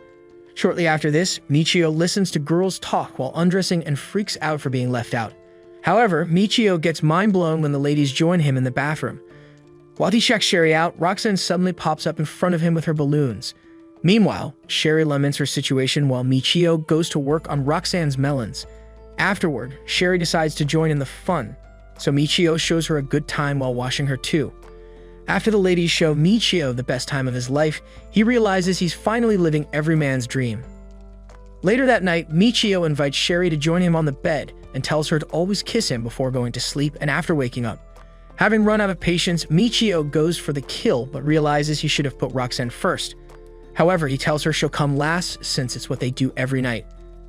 Shortly after this, Michio listens to girls talk while undressing and freaks out for being left out. However, Michio gets mind-blown when the ladies join him in the bathroom. While he checks Sherry out, Roxanne suddenly pops up in front of him with her balloons. Meanwhile, Sherry laments her situation while Michio goes to work on Roxanne's melons. Afterward, Sherry decides to join in the fun, so Michio shows her a good time while washing her too. After the ladies show Michio the best time of his life, he realizes he's finally living every man's dream. Later that night, Michio invites Sherry to join him on the bed and tells her to always kiss him before going to sleep and after waking up. Having run out of patience, Michio goes for the kill but realizes he should have put Roxanne first. However, he tells her she'll come last since it's what they do every night.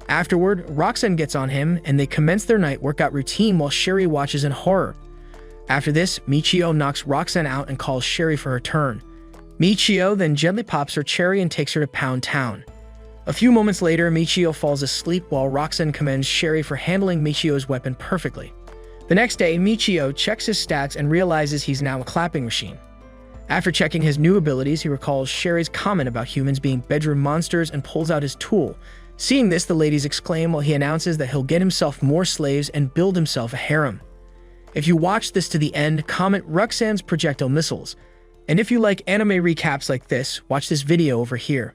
Afterward, Roxanne gets on him and they commence their night workout routine while Sherry watches in horror. After this, Michio knocks Roxanne out and calls Sherry for her turn. Michio then gently pops her cherry and takes her to Pound Town. A few moments later, Michio falls asleep while Roxanne commends Sherry for handling Michio's weapon perfectly. The next day, Michio checks his stats and realizes he's now a clapping machine. After checking his new abilities, he recalls Sherry's comment about humans being bedroom monsters and pulls out his tool. Seeing this, the ladies exclaim while he announces that he'll get himself more slaves and build himself a harem. If you watch this to the end, comment Roxanne's projectile missiles. And if you like anime recaps like this, watch this video over here.